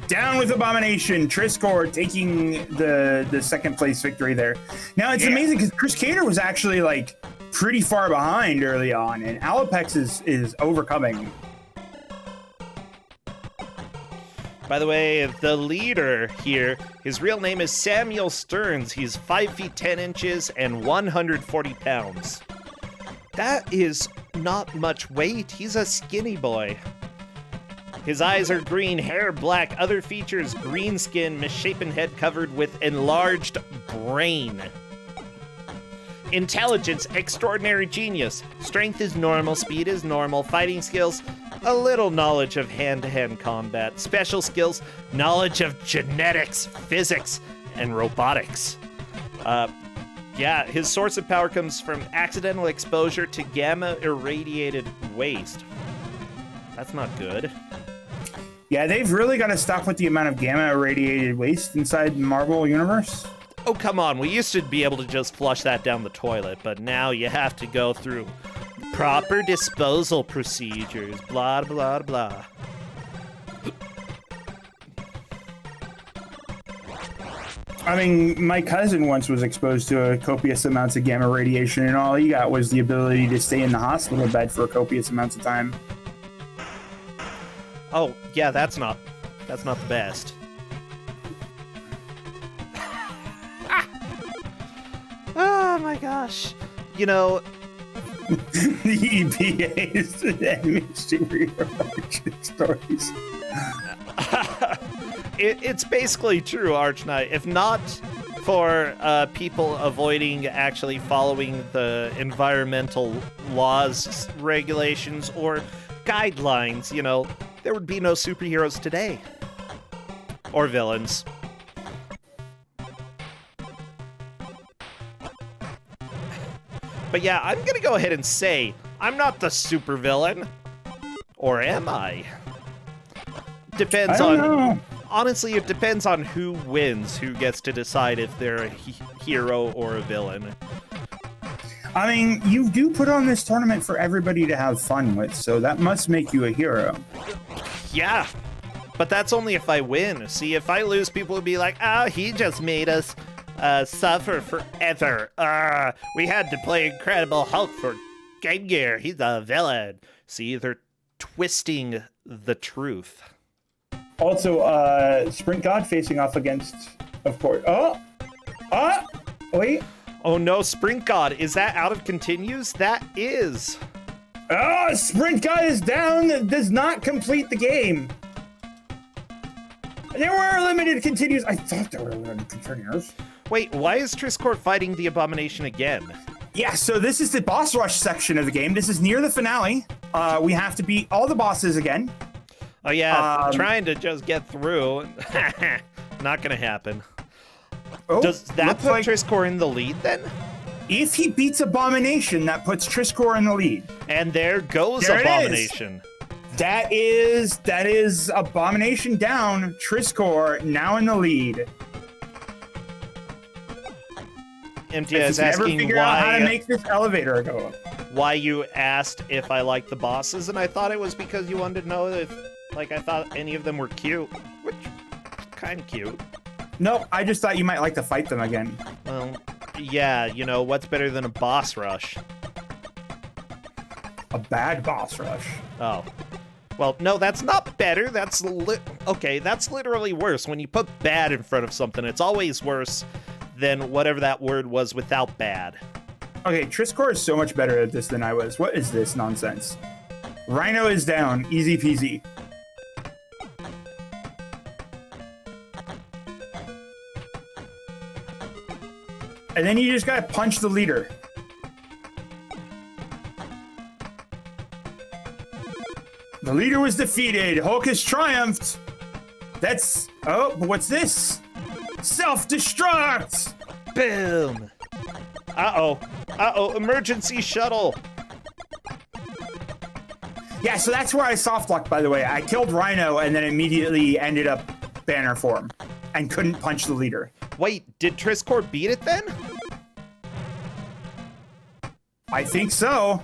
Down with Abomination. Triscor taking the second place victory there. Now, it's amazing because Ku5ogrande was actually like pretty far behind early on, and Alapex is overcoming. By the way, the leader here, his real name is Samuel Stearns. He's 5 feet 10 inches and 140 pounds. That is not much weight. He's a skinny boy. His eyes are green, hair black, other features green skin, misshapen head covered with enlarged brain. Intelligence, extraordinary genius. Strength is normal, speed is normal, fighting skills, a little knowledge of hand-to-hand combat. Special skills, knowledge of genetics, physics, and robotics. Yeah, his source of power comes from accidental exposure to gamma-irradiated waste. That's not good. Yeah, they've really got to stop with the amount of gamma-irradiated waste inside the Marvel Universe. Oh, come on. We used to be able to just flush that down the toilet, but now you have to go through proper disposal procedures. Blah, blah, blah. I mean, my cousin once was exposed to copious amounts of gamma radiation, and all he got was the ability to stay in the hospital bed for copious amounts of time. Oh, yeah, that's not the best. Oh my gosh. You know, The EPA is the enemy superhero origin stories. It's basically true, Arch Knight. If not for people avoiding actually following the environmental laws, regulations, or guidelines, you know, there would be no superheroes today. Or villains. But yeah, I'm gonna go ahead and say, I'm not the supervillain. Or am I? Depends on... know. Honestly, it depends on who wins, who gets to decide if they're a hero or a villain. I mean, you do put on this tournament for everybody to have fun with, so that must make you a hero. Yeah, but that's only if I win. See, if I lose, people will be like, oh, he just made us suffer forever. We had to play Incredible Hulk for Game Gear. He's a villain. See, they're twisting the truth. Also, Sprint God facing off against, of course. Wait. Oh no, Sprint God, is that out of continues? That is. Oh, Sprint God is down, does not complete the game. There were limited continues. I thought there were limited continues. Wait, why is Triscord fighting the Abomination again? Yeah, so this is the boss rush section of the game. This is near the finale. We have to beat all the bosses again. Oh yeah, trying to just get through. Not gonna happen. Oh, Does that put Triscor in the lead then? If he beats Abomination, that puts Triscor in the lead. And there goes There Abomination. That is Abomination down. Triscor now in the lead. MTS is asking figure out how to make this elevator go up. Why you asked if I liked the bosses, and I thought it was because you wanted to know if, like, I thought any of them were cute, which kind of cute. No, I just thought you might like to fight them again. Well, yeah, you know, what's better than a boss rush? A bad boss rush. Oh. Well, no, that's not better. That's okay, that's literally worse. When you put bad in front of something, it's always worse than whatever that word was without bad. Okay, Triscor is so much better at this than I was. What is this nonsense? Rhino is down. Easy peasy. And then you just gotta punch the leader. The leader was defeated. Hulk has triumphed. That's... Oh, but what's this? Self-destruct! Boom! Uh-oh. Uh-oh, emergency shuttle! Yeah, so that's where I soft-locked, by the way. I killed Rhino and then immediately ended up banner form and couldn't punch the leader. Wait, did Triscor beat it then? I think so.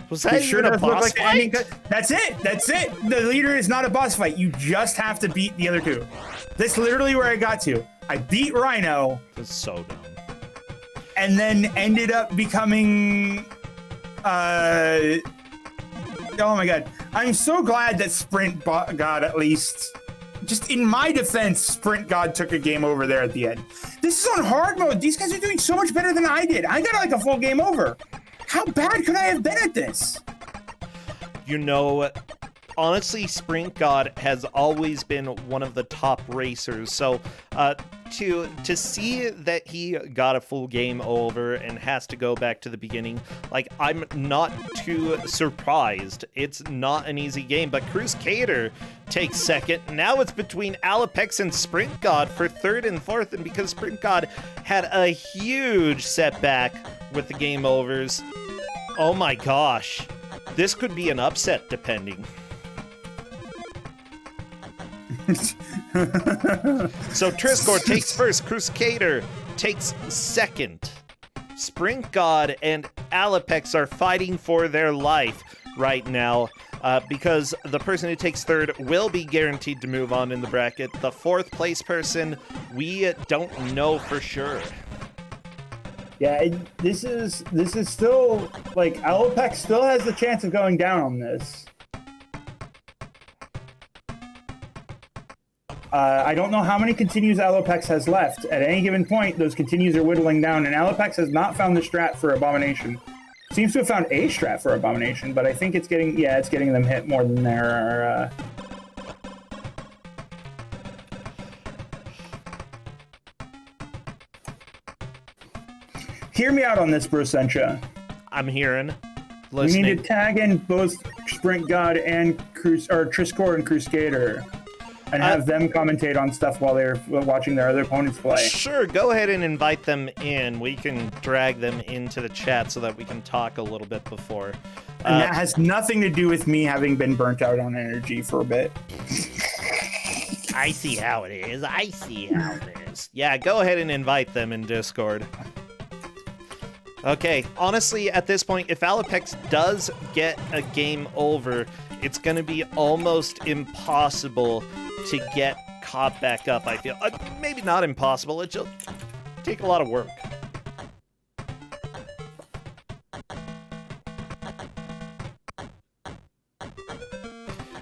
Was that even a boss fight? That's it. That's it. The leader is not a boss fight. You just have to beat the other two. That's literally where I got to. I beat Rhino. This is so dumb. And then ended up becoming... Oh my god. I'm so glad that Sprint God at least... Just in my defense, Sprint God took a game over there at the end. This is on hard mode. These guys are doing so much better than I did. I got like a full game over. How bad could I have been at this? You know, honestly, Sprint God has always been one of the top racers. So to see that he got a full game over and has to go back to the beginning, like, I'm not too surprised. It's not an easy game, but Ku5ogrande takes second. Now it's between Alopex and Sprint God for third and fourth, and because Sprint God had a huge setback with the game overs, oh my gosh, this could be an upset depending. So Triscor takes first, Ku5ogrande takes second. Sprint God and Alopex are fighting for their life right now because the person who takes third will be guaranteed to move on in the bracket. The fourth place person, we don't know for sure. Yeah, this is still, like, Alopex still has the chance of going down on this. I don't know how many continues Alopex has left. At any given point, those continues are whittling down, and Alopex has not found the strat for Abomination. Seems to have found a strat for Abomination, but I think it's getting, yeah, it's getting them hit more than their, Hear me out on this, Brosentia. I'm hearing. Listening. We need to tag in both Sprint God and Triscor and Ku5ogrande and have them commentate on stuff while they're watching their other opponents play. Sure, go ahead and invite them in. We can drag them into the chat so that we can talk a little bit before. And that has nothing to do with me having been burnt out on energy for a bit. I see how it is. I see how it is. Yeah, go ahead and invite them in Discord. Okay, honestly, at this point, if Alopex does get a game over, it's going to be almost impossible to get caught back up, I feel. Maybe not impossible, it'll take a lot of work.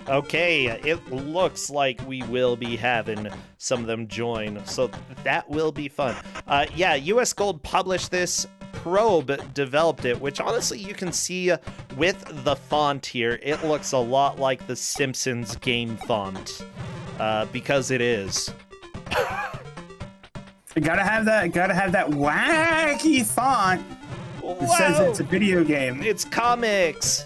Okay, it looks like we will be having some of them join, so that will be fun. Yeah, US Gold published this Probe developed it, which honestly you can see with the font here. It looks a lot like the Simpsons game font, because it is. You gotta have that wacky font. It says it's a video game. It's comics.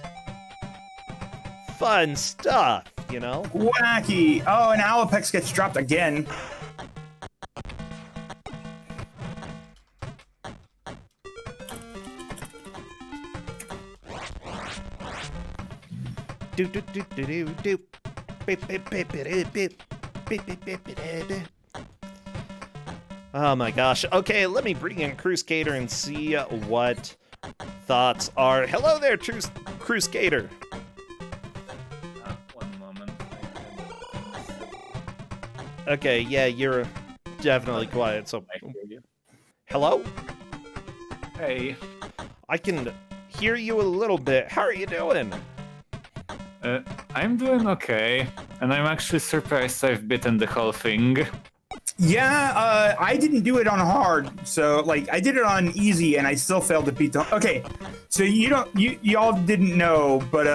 Fun stuff, you know? Wacky. Oh, and Alopex gets dropped again. Do do do do do do. Beep, beep, beep, beep, beep. Beep, beep, beep, beep, beep. Oh my gosh. Okay, let me bring in Ku5ogrande and see what thoughts are. Hello there, Ku5ogrande. One moment. Okay, yeah, you're definitely quiet, so... I hear you. Hello? Hey. I can hear you a little bit. How are you doing? I'm doing okay, and I'm actually surprised I've beaten the whole thing. Yeah, I didn't do it on hard, so like I did it on easy, and I still failed to beat the. Okay, so y'all didn't know, but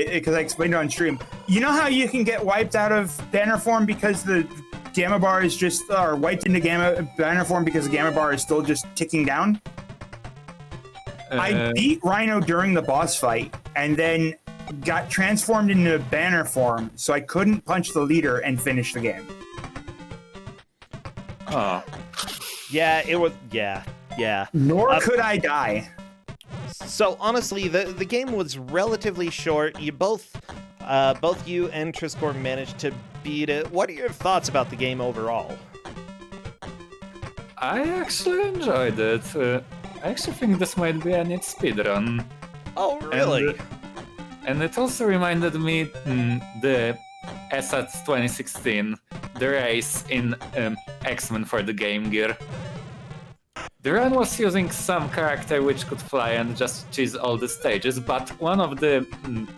because I explained it on stream. You know how you can get wiped out of banner form because the gamma bar is just, or wiped into banner form because the gamma bar is still just ticking down. I beat Rhino during the boss fight, and then got transformed into banner form, so I couldn't punch the leader and finish the game. Oh. Yeah, it was... Yeah. Nor could I die. So, honestly, the game was relatively short. You both you and Ku5ogrande managed to beat it. What are your thoughts about the game overall? I actually enjoyed it. I actually think this might be a neat speedrun. Oh, really? And it also reminded me the ESAT 2016, the race in X-Men for the Game Gear. The run was using some character which could fly and just cheese all the stages, but one of the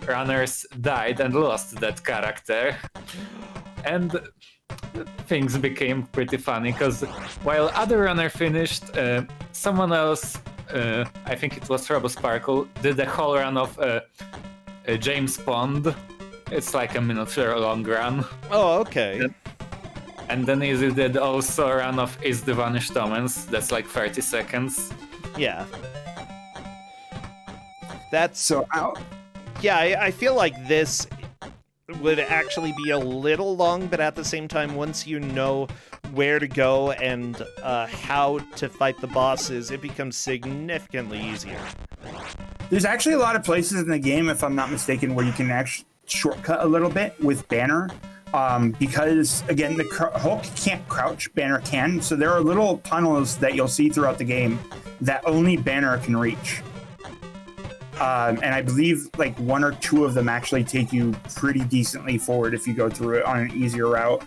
runners died and lost that character. And things became pretty funny, because while other runner finished, someone else, I think it was RoboSparkle, did a whole run of James Bond. It's like a miniature long run. Oh, okay. And then Izzy did also a run of Is the Vanished Omens. That's like 30 seconds. Yeah. That's... So, yeah, I feel like this would actually be a little long, but at the same time, once you know where to go and how to fight the bosses, it becomes significantly easier. there's actually a lot of places in the game, if I'm not mistaken, where you can actually shortcut a little bit with Banner. Because, again, the Hulk can't crouch, Banner can. So there are little tunnels that you'll see throughout the game that only Banner can reach. And I believe like one or two of them actually take you pretty decently forward if you go through it on an easier route.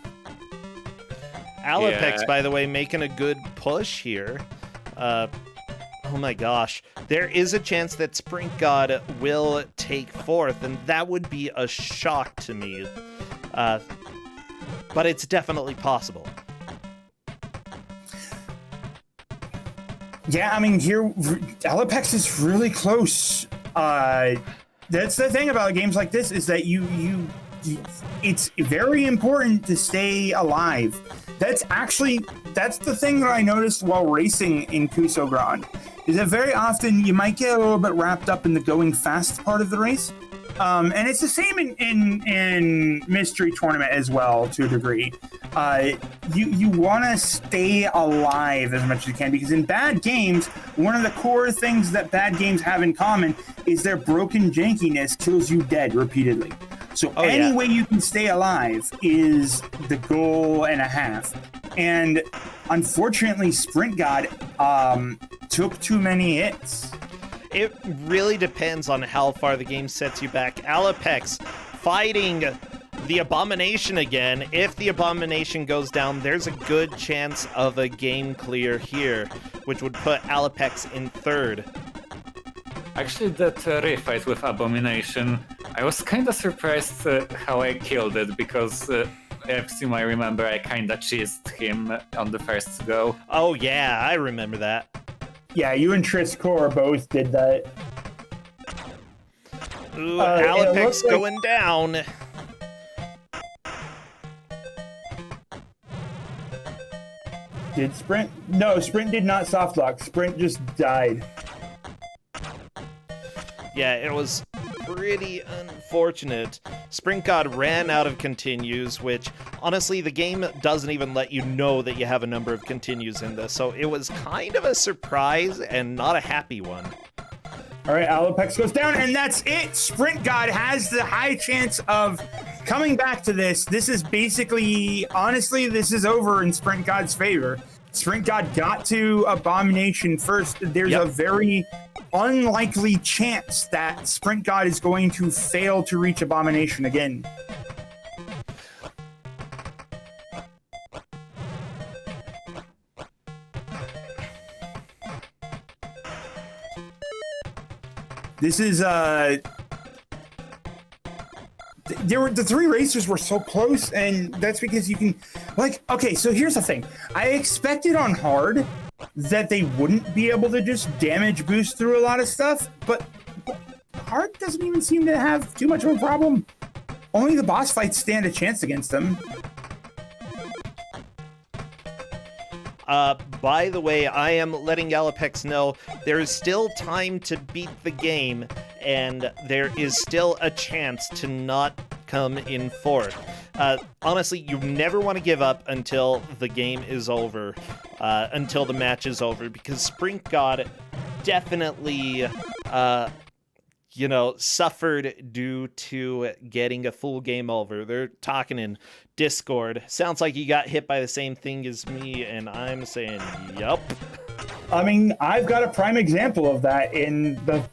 Alopex, by the way, making a good push here. Oh my gosh. There is a chance that Sprint God will take fourth, and that would be a shock to me. But it's definitely possible. Yeah, I mean, here, Alopex is really close. That's the thing about games like this, is that it's very important to stay alive. That's the thing that I noticed while racing in Ku5ogrande, is that very often you might get a little bit wrapped up in the going fast part of the race. And it's the same in Mystery Tournament as well, to a degree. You want to stay alive as much as you can, because in bad games, one of the core things that bad games have in common is their broken jankiness kills you dead repeatedly. So way you can stay alive is the goal and a half. And unfortunately, Sprint God took too many hits. It really depends on how far the game sets you back. Alopex fighting the Abomination again. If the Abomination goes down, there's a good chance of a game clear here, which would put Alopex in third. Actually, that refight with Abomination, I was kind of surprised how I killed it, because if you might remember, I kind of cheesed him on the first go. Oh yeah, I remember that. Yeah, you and Triscore both did that. Ooh, It Alapex's looks like- going down. Did Sprint? No, Sprint did not soft lock. Sprint just died. Yeah, it was pretty unfortunate. Sprint God ran out of continues, which, honestly, the game doesn't even let you know that you have a number of continues in this, so it was kind of a surprise and not a happy one. All right, Alapex goes down, and that's it. Sprint God has the high chance of coming back to this. This is basically, honestly, this is over in Sprint God's favor. Sprint God got to Abomination first. There's a very unlikely chance that Sprint God is going to fail to reach Abomination again. This is the three racers were so close, and that's because you can, like, okay, so here's the thing. I expected on hard that they wouldn't be able to just damage boost through a lot of stuff, but hard doesn't even seem to have too much of a problem. Only the boss fights stand a chance against them. By the way, I am letting Alapex know there is still time to beat the game, and there is still a chance to not come in fourth. Honestly, you never want to give up until the game is over, until the match is over, because Sprint God definitely, suffered due to getting a full game over. They're talking in Discord. Sounds like you got hit by the same thing as me, and I'm saying, yup. I mean, I've got a prime example of that in the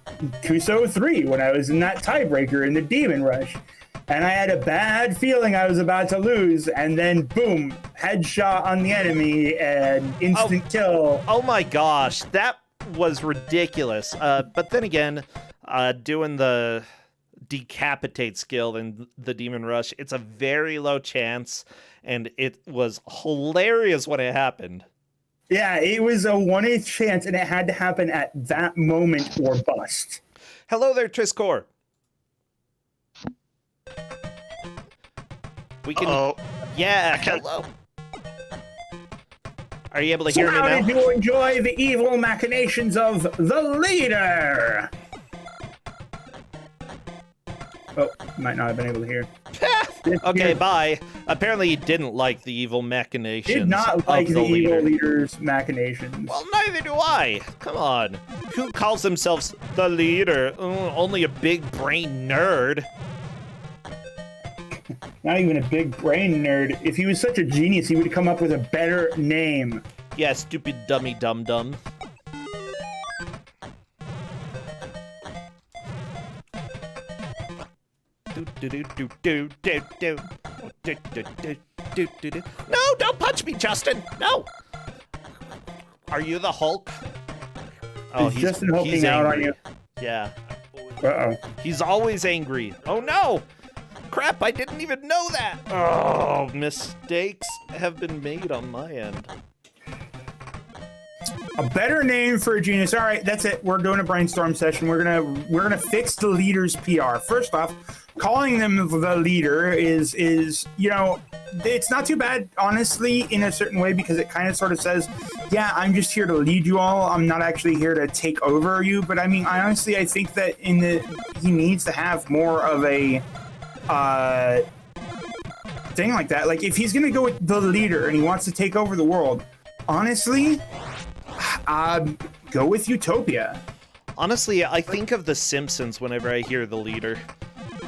Ku5ogrande when I was in that tiebreaker in the Demon Rush. And I had a bad feeling I was about to lose, and then boom, headshot on the enemy and instant kill. Oh my gosh, that was ridiculous. But then again, doing the decapitate skill in the Demon Rush, it's a very low chance, and it was hilarious when it happened. Yeah, it was a 1/8 chance, and it had to happen at that moment or bust. Hello there, Triscore. We can. Oh, Yeah, hello. Are you able to hear me How now? did you enjoy the evil machinations of the leader? Oh, might not have been able to hear. Okay, bye. Apparently, he didn't like the evil machinations. Did not like of the evil leader. leader's machinations. Well, neither do I. Come on. Who calls themselves the leader? Only a big brain nerd. Not even a big brain nerd. If he was such a genius, he would have come up with a better name. Yeah, stupid dummy dum dum. No, don't punch me, Justin. No. Are you the Hulk? Is Justin hulking out on you? Yeah. Uh-oh. He's always angry. Oh no! Crap, I didn't even know that! Oh, mistakes have been made on my end. A better name for a genius. All right, that's it. We're doing a brainstorm session. We're gonna fix the leader's PR. First off, calling them the leader is it's not too bad, honestly, in a certain way, because it kind of sort of says, yeah, I'm just here to lead you all. I'm not actually here to take over you. But I mean, I think that he needs to have more of a thing like that. Like, if he's gonna go with the leader and he wants to take over the world, honestly, go with Utopia. Honestly, I think of The Simpsons whenever I hear the leader.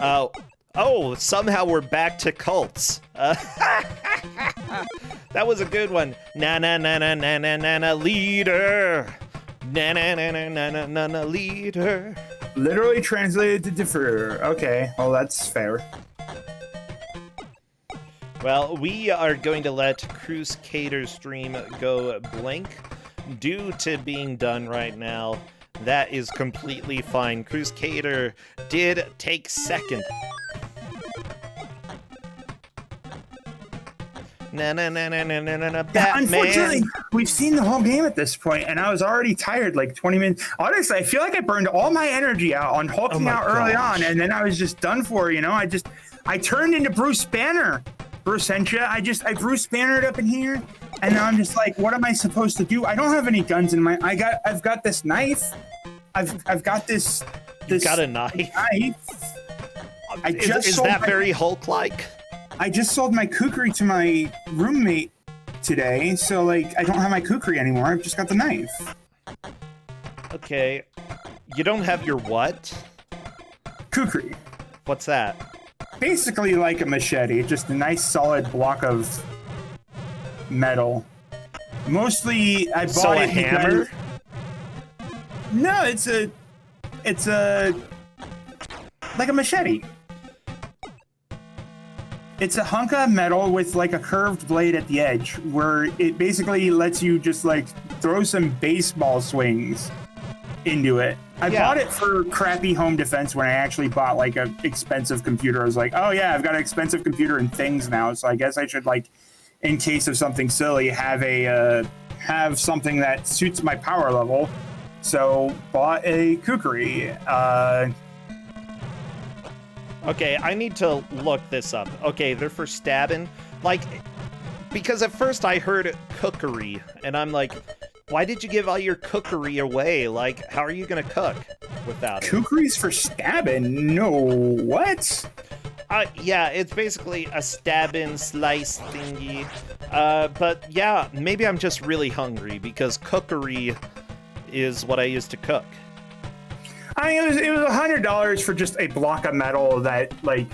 Oh, somehow we're back to cults. That was a good one. Na na na na na na na na leader. Na na na na na na na na leader. Literally translated to defer. Okay, well, that's fair. Well, we are going to let Ku5ograde's stream go blank due to being done right now. That is completely fine. Ku5ogrande did take second. Na na na na na na na Yeah, Batman. unfortunately, we've seen the whole game at this point, and I was already tired like 20 minutes. Honestly, I feel like I burned all my energy out on hulking my out early gosh. on, and then I was just done for, you know? I turned into Bruce Banner. Bruce Sencha. I Bruce Bannered up in here, and now I'm just like, what am I supposed to do? I don't have any guns in my. I've got this knife. I've got this. You got a knife? Is that very Hulk-like? I just sold my kukri to my roommate today, so like I don't have my kukri anymore. I've just got the knife. Okay. You don't have your what? Kukri. What's that? Basically like a machete, just a nice solid block of metal. Mostly I bought So a it hammer? because- No, it's a like a machete. It's a hunk of metal with like a curved blade at the edge where it basically lets you just like throw some baseball swings into it. I bought it for crappy home defense when I actually bought like an expensive computer. I was like, oh yeah, I've got an expensive computer and things now, so I guess I should like, in case of something silly, have something that suits my power level. So bought a kukri. Okay, I need to look this up. Okay, they're for stabbing. Like, because at first I heard cookery, and I'm like, why did you give all your cookery away? Like, how are you gonna cook without it? Kukri's for stabbing? No, what? Yeah, it's basically a stab-in slice thingy. But yeah, maybe I'm just really hungry because cookery is what I use to cook. I mean, it was $100 for just a block of metal that like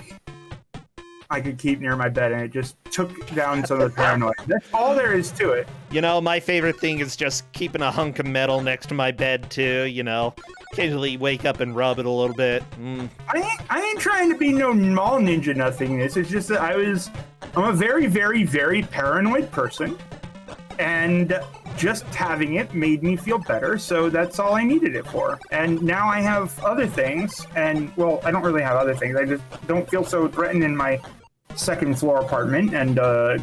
I could keep near my bed, and it just took down some of the paranoia. That's all there is to it. You know, my favorite thing is just keeping a hunk of metal next to my bed too, you know. Occasionally wake up and rub it a little bit. I ain't trying to be no mall ninja nothingness. It's just that I'm a very, very, very paranoid person, and just having it made me feel better, so that's all I needed it for. And now I have other things, and well, I don't really have other things. I just don't feel so threatened in my second floor apartment, and I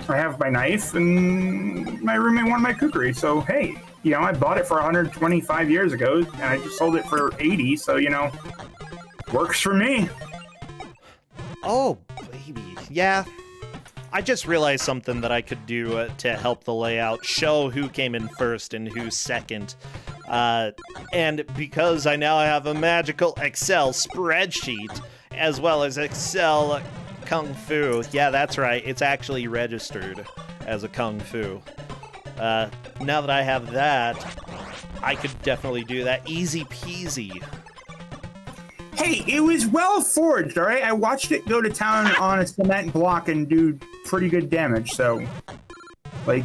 have my knife, and my roommate wanted my kukri, so hey, you know, I bought it for 125 years ago, and I just sold it for 80, so you know, works for me. Oh, baby. Yeah. I just realized something that I could do to help the layout, show who came in first and who's second. And because I now have a magical Excel spreadsheet, as well as Excel Kung Fu. Yeah, that's right. It's actually registered as a Kung Fu. Now that I have that, I could definitely do that. Easy peasy. Hey, it was well forged, all right? I watched it go to town on a cement block and do pretty good damage, so like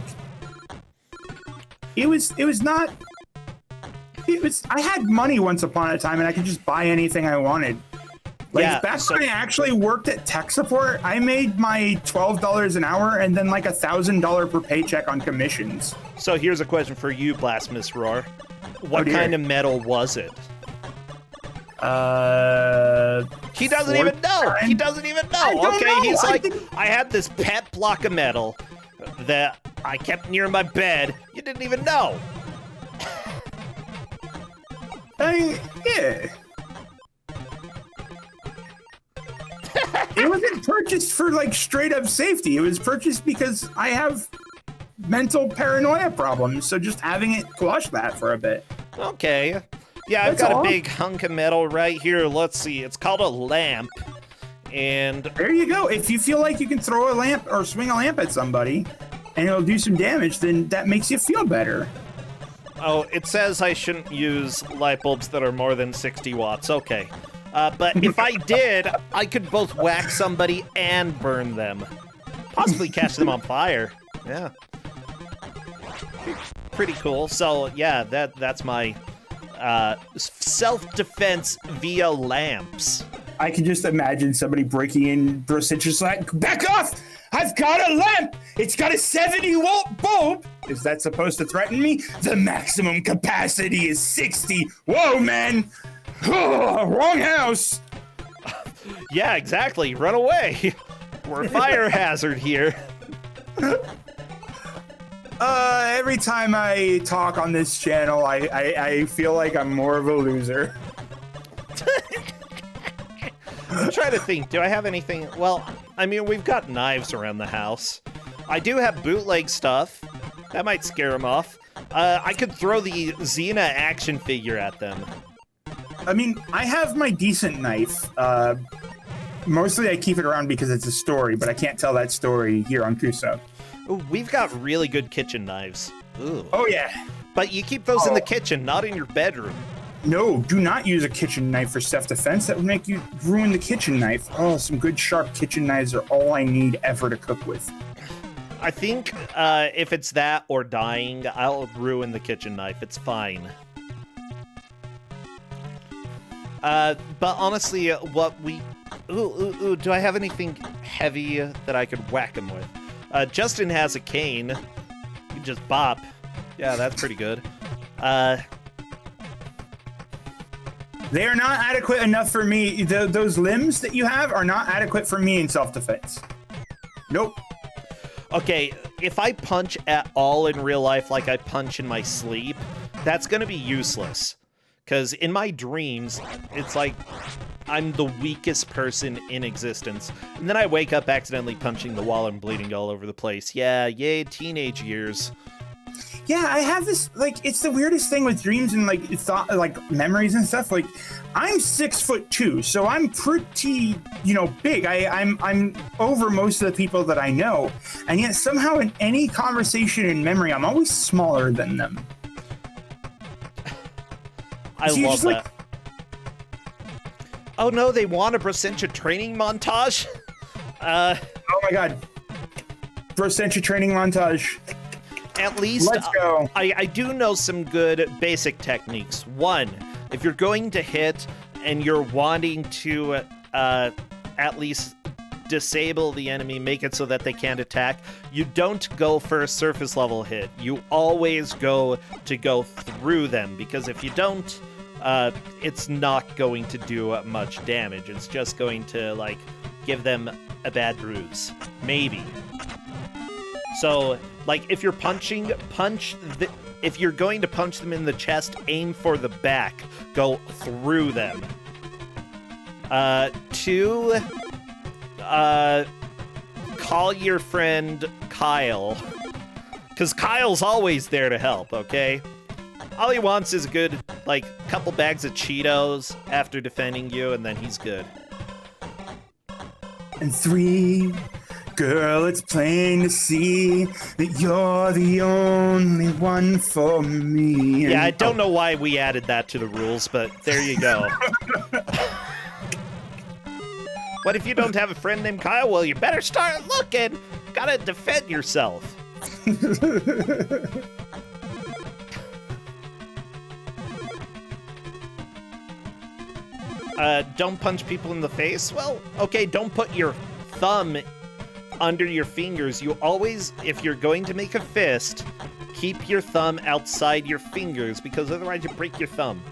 it was I had money once upon a time and I could just buy anything I wanted. Like back when I actually worked at tech support, I made my $12 an hour and then like $1,000 per paycheck on commissions. So here's a question for you, Blasphemous Roar. What kind of metal was it? He doesn't even know. He doesn't even know. Okay, he's like, I had this pet block of metal that I kept near my bed. You didn't even know. Yeah. It wasn't purchased for like straight up safety. It was purchased because I have mental paranoia problems. So just having it flush that for a bit. Okay. Yeah, I've got a big hunk of metal right here. Let's see. It's called a lamp. And there you go. If you feel like you can throw a lamp or swing a lamp at somebody and it'll do some damage, then that makes you feel better. Oh, it says I shouldn't use light bulbs that are more than 60 watts. Okay. But if I did, I could both whack somebody and burn them. Possibly catch them on fire. Yeah. Pretty cool. So, yeah, that's my self-defense via lamps. I can just imagine somebody breaking in, Bruce just like, back off! I've got a lamp! It's got a 70-watt bulb! Is that supposed to threaten me? The maximum capacity is 60. Whoa, man! Wrong house! Yeah, exactly. Run away. We're fire hazard here. Every time I talk on this channel, I feel like I'm more of a loser. I'm trying to think. Do I have anything? Well, I mean, we've got knives around the house. I do have bootleg stuff. That might scare them off. I could throw the Xena action figure at them. I mean, I have my decent knife. Mostly I keep it around because it's a story, but I can't tell that story here on Ku5. Ooh, we've got really good kitchen knives. Ooh. Oh, yeah. But you keep those in the kitchen, not in your bedroom. No, do not use a kitchen knife for self-defense. That would make you ruin the kitchen knife. Oh, some good sharp kitchen knives are all I need ever to cook with. I think if it's that or dying, I'll ruin the kitchen knife. It's fine. But honestly, what we... Ooh, do I have anything heavy that I could whack him with? Justin has a cane. You can just bop. Yeah, that's pretty good. They are not adequate enough for me. Those limbs that you have are not adequate for me in self-defense. Nope. Okay, if I punch at all in real life like I punch in my sleep, that's gonna be useless. Because in my dreams, it's like I'm the weakest person in existence. And then I wake up accidentally punching the wall and bleeding all over the place. Yeah, yay, teenage years. Yeah, I have this, like, it's the weirdest thing with dreams and, like, thought, like, memories and stuff. Like, I'm 6'2", so I'm pretty, big. I'm over most of the people that I know. And yet somehow in any conversation in memory, I'm always smaller than them. I love that. Oh no, they want a Brossentia training montage? Oh my god. Brossentia training montage. At least let's go. I do know some good basic techniques. One, if you're going to hit and you're wanting to at least disable the enemy, make it so that they can't attack, you don't go for a surface level hit. You always go through them, because if you don't, it's not going to do much damage. It's just going to, like, give them a bad bruise. Maybe. So, like, if you're if you're going to punch them in the chest, aim for the back. Go through them. 2, call your friend Kyle. Because Kyle's always there to help, okay? All he wants is a good, like, couple bags of Cheetos after defending you, and then he's good. And 3... girl, it's plain to see that you're the only one for me. Yeah, I don't know why we added that to the rules, but there you go. What if you don't have a friend named Kyle? Well, you better start looking. Gotta defend yourself. Don't punch people in the face? Well, okay, don't put your thumb under your fingers. You always, if you're going to make a fist, keep your thumb outside your fingers, because otherwise you break your thumb.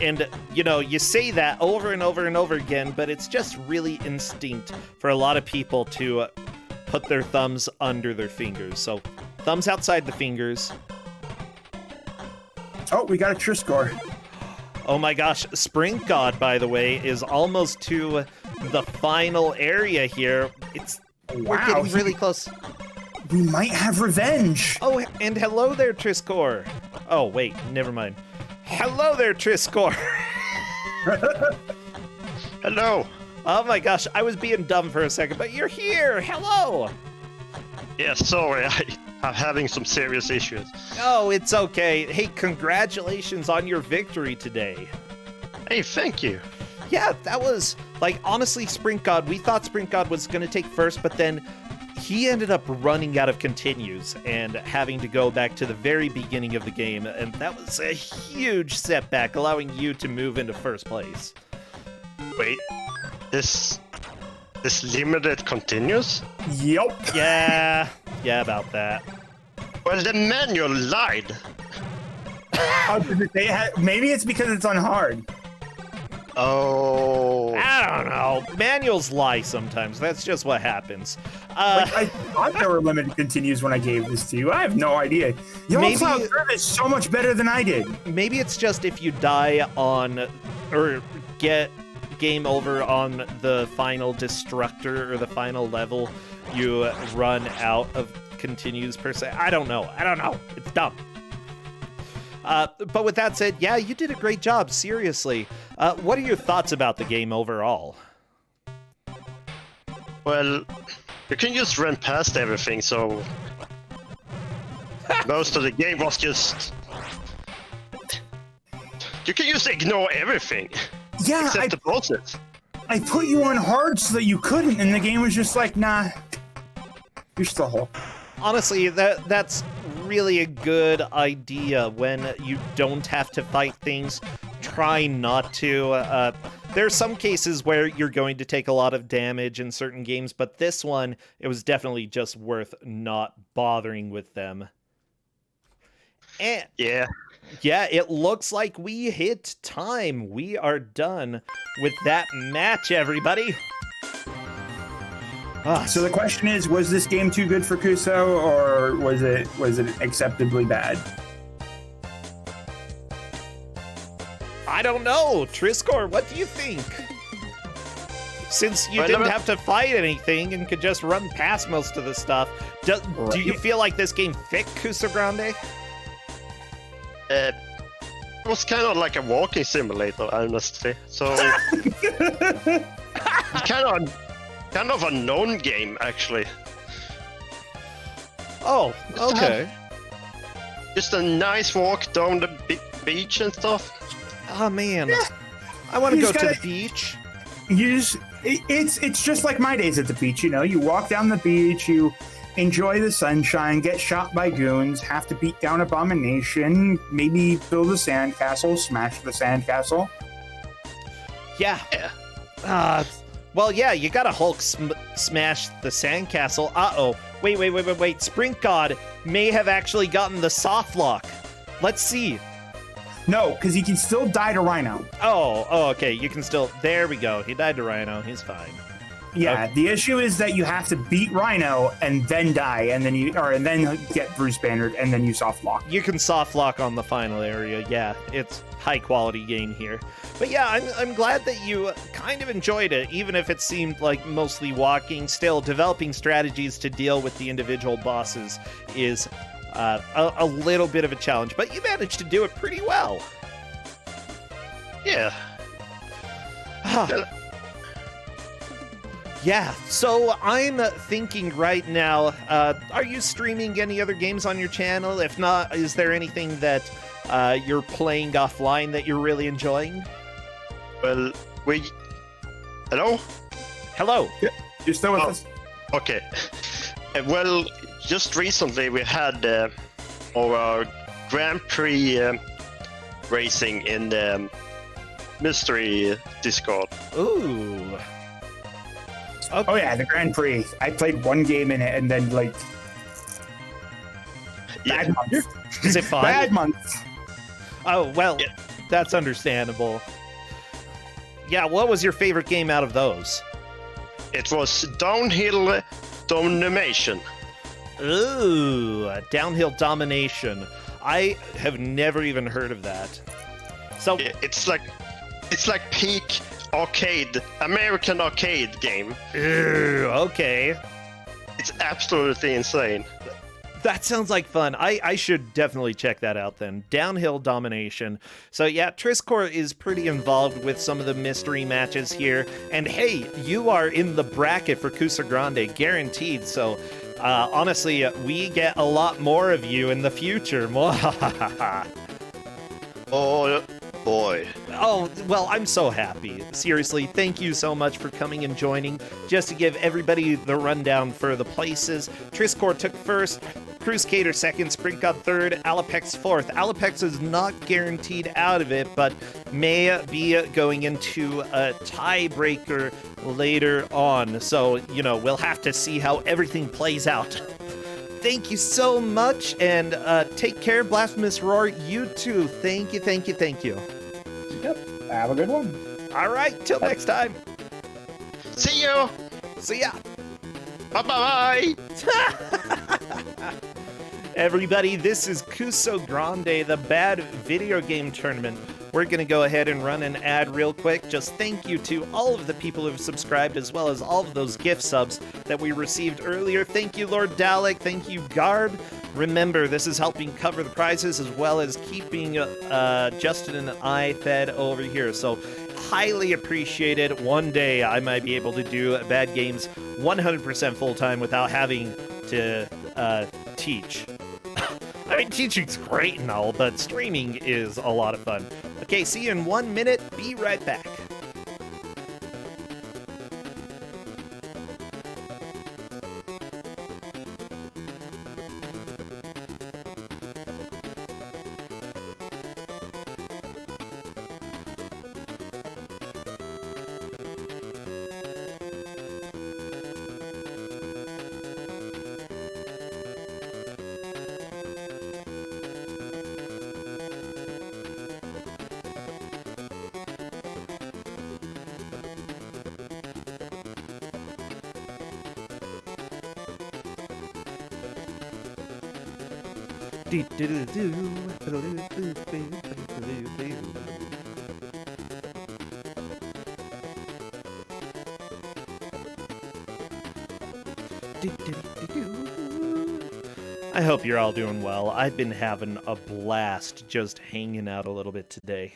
And, you say that over and over and over again, but it's just really instinct for a lot of people to put their thumbs under their fingers. So, thumbs outside the fingers. Oh, we got a Trish score. Oh my gosh, Sprint God, by the way, is almost to the final area here. We're getting really close. We might have revenge. Oh, and hello there, Triscor. Oh, wait, never mind. Hello there, Triscor. Hello. Oh my gosh, I was being dumb for a second, but you're here. Hello. Yeah, sorry, I'm having some serious issues. Oh, it's okay. Hey, congratulations on your victory today. Hey, thank you. Yeah, that was, like, honestly, Sprint God, we thought Sprint God was going to take first, but then he ended up running out of continues and having to go back to the very beginning of the game, and that was a huge setback, allowing you to move into first place. Wait, this limited continues? Yup. Yeah, about that. Well, the manual lied. Maybe it's because it's on hard. Oh. I don't don't know. Manuals lie sometimes. That's just what happens. I thought there were limited continues when I gave this to you. I have no idea. Your Maybe- cloud is so much better than I did. Maybe it's just if you die on or get game over on the final destructor or the final level, you run out of continues per se. I don't know. It's dumb. But with that said, yeah, you did a great job. Seriously. What are your thoughts about the game overall? Well, you can just run past everything, so most of the game was just... You can just ignore everything, Yeah, except the bosses. I put you on hard so that you couldn't, and the game was just like, nah, you're still whole. Honestly, that's really a good idea when you don't have to fight things. Try not to. There are some cases where you're going to take a lot of damage in certain games, but this one, it was definitely just worth not bothering with them. And Yeah. yeah, it looks like we hit time. We are done with that match, everybody. So the question is, was this game too good for Kuso, or was it acceptably bad? I don't know. Triscor, what do you think? Since you didn't have to fight anything and could just run past most of the stuff, do you feel like this game fit Ku5ogrande? It was kind of like a walking simulator, honestly. So kind of a known game, actually. Oh, okay. Just a nice walk down the beach and stuff. Oh man, I want to You go just to gotta- the beach. It's just like my days at the beach. You know, you walk down the beach, you enjoy the sunshine, get shot by goons, have to beat down Abomination, maybe build a sandcastle, smash the sandcastle. Yeah. Yeah. Well, yeah, you gotta Hulk smash the sandcastle. Uh-oh. Wait. Sprint God may have actually gotten the soft lock. Let's see. No, because he can still die to Rhino. Oh, okay. You can still... There we go. He died to Rhino. He's fine. Yeah, Okay. the issue is that you have to beat Rhino and then die, and then get Bruce Banner, and then you soft lock. You can soft lock on the final area. Yeah, it's high quality game here. But yeah, I'm glad that you kind of enjoyed it, even if it seemed like mostly walking. Still, developing strategies to deal with the individual bosses is a little bit of a challenge, but you managed to do it pretty well. Yeah. Yeah, so I'm thinking right now, are you streaming any other games on your channel? If not, is there anything that you're playing offline that you're really enjoying? Well, Hello? Hello. You're still with us? Okay. Well, just recently we had our Grand Prix racing in the Mystery Discord. Ooh. Okay. Oh yeah, the Grand Prix. I played one game in it, and then bad Yeah. month. Is it fun? Bad month. Oh, well, Yeah. that's understandable. Yeah, what was your favorite game out of those? It was Downhill Domination. Ooh, Downhill Domination. I have never even heard of that. So, It's like peak arcade, American arcade game. okay. It's absolutely insane. That sounds like fun. I should definitely check that out then. Downhill Domination. So yeah, Triscor is pretty involved with some of the mystery matches here. And hey, you are in the bracket for Ku5ogrande, guaranteed. So honestly, we get a lot more of you in the future. Oh boy. Oh, well, I'm so happy. Seriously, thank you so much for coming and joining. Just to give everybody the rundown for the places, Triscor took first, Crusader second, Sprint got third, Alapex fourth. Alapex is not guaranteed out of it, but may be going into a tiebreaker later on. So, we'll have to see how everything plays out. Thank you so much, and take care, Blasphemous Roar. You too. Thank you. Yep. Have a good one. All right, till next time. See you. See ya. Bye-bye. Everybody, this is Ku5ogrande, the bad video game tournament. We're going to go ahead and run an ad real quick. Just thank you to all of the people who have subscribed, as well as all of those gift subs that we received earlier. Thank you, Lord Dalek. Thank you, Garb. Remember, this is helping cover the prizes, as well as keeping Justin and I fed over here. So, highly appreciated. One day, I might be able to do bad games 100% full-time without having to teach. I mean, teaching's great and all, but streaming is a lot of fun. Okay, see you in 1 minute. Be right back. I hope you're all doing well. I've been having a blast just hanging out a little bit today.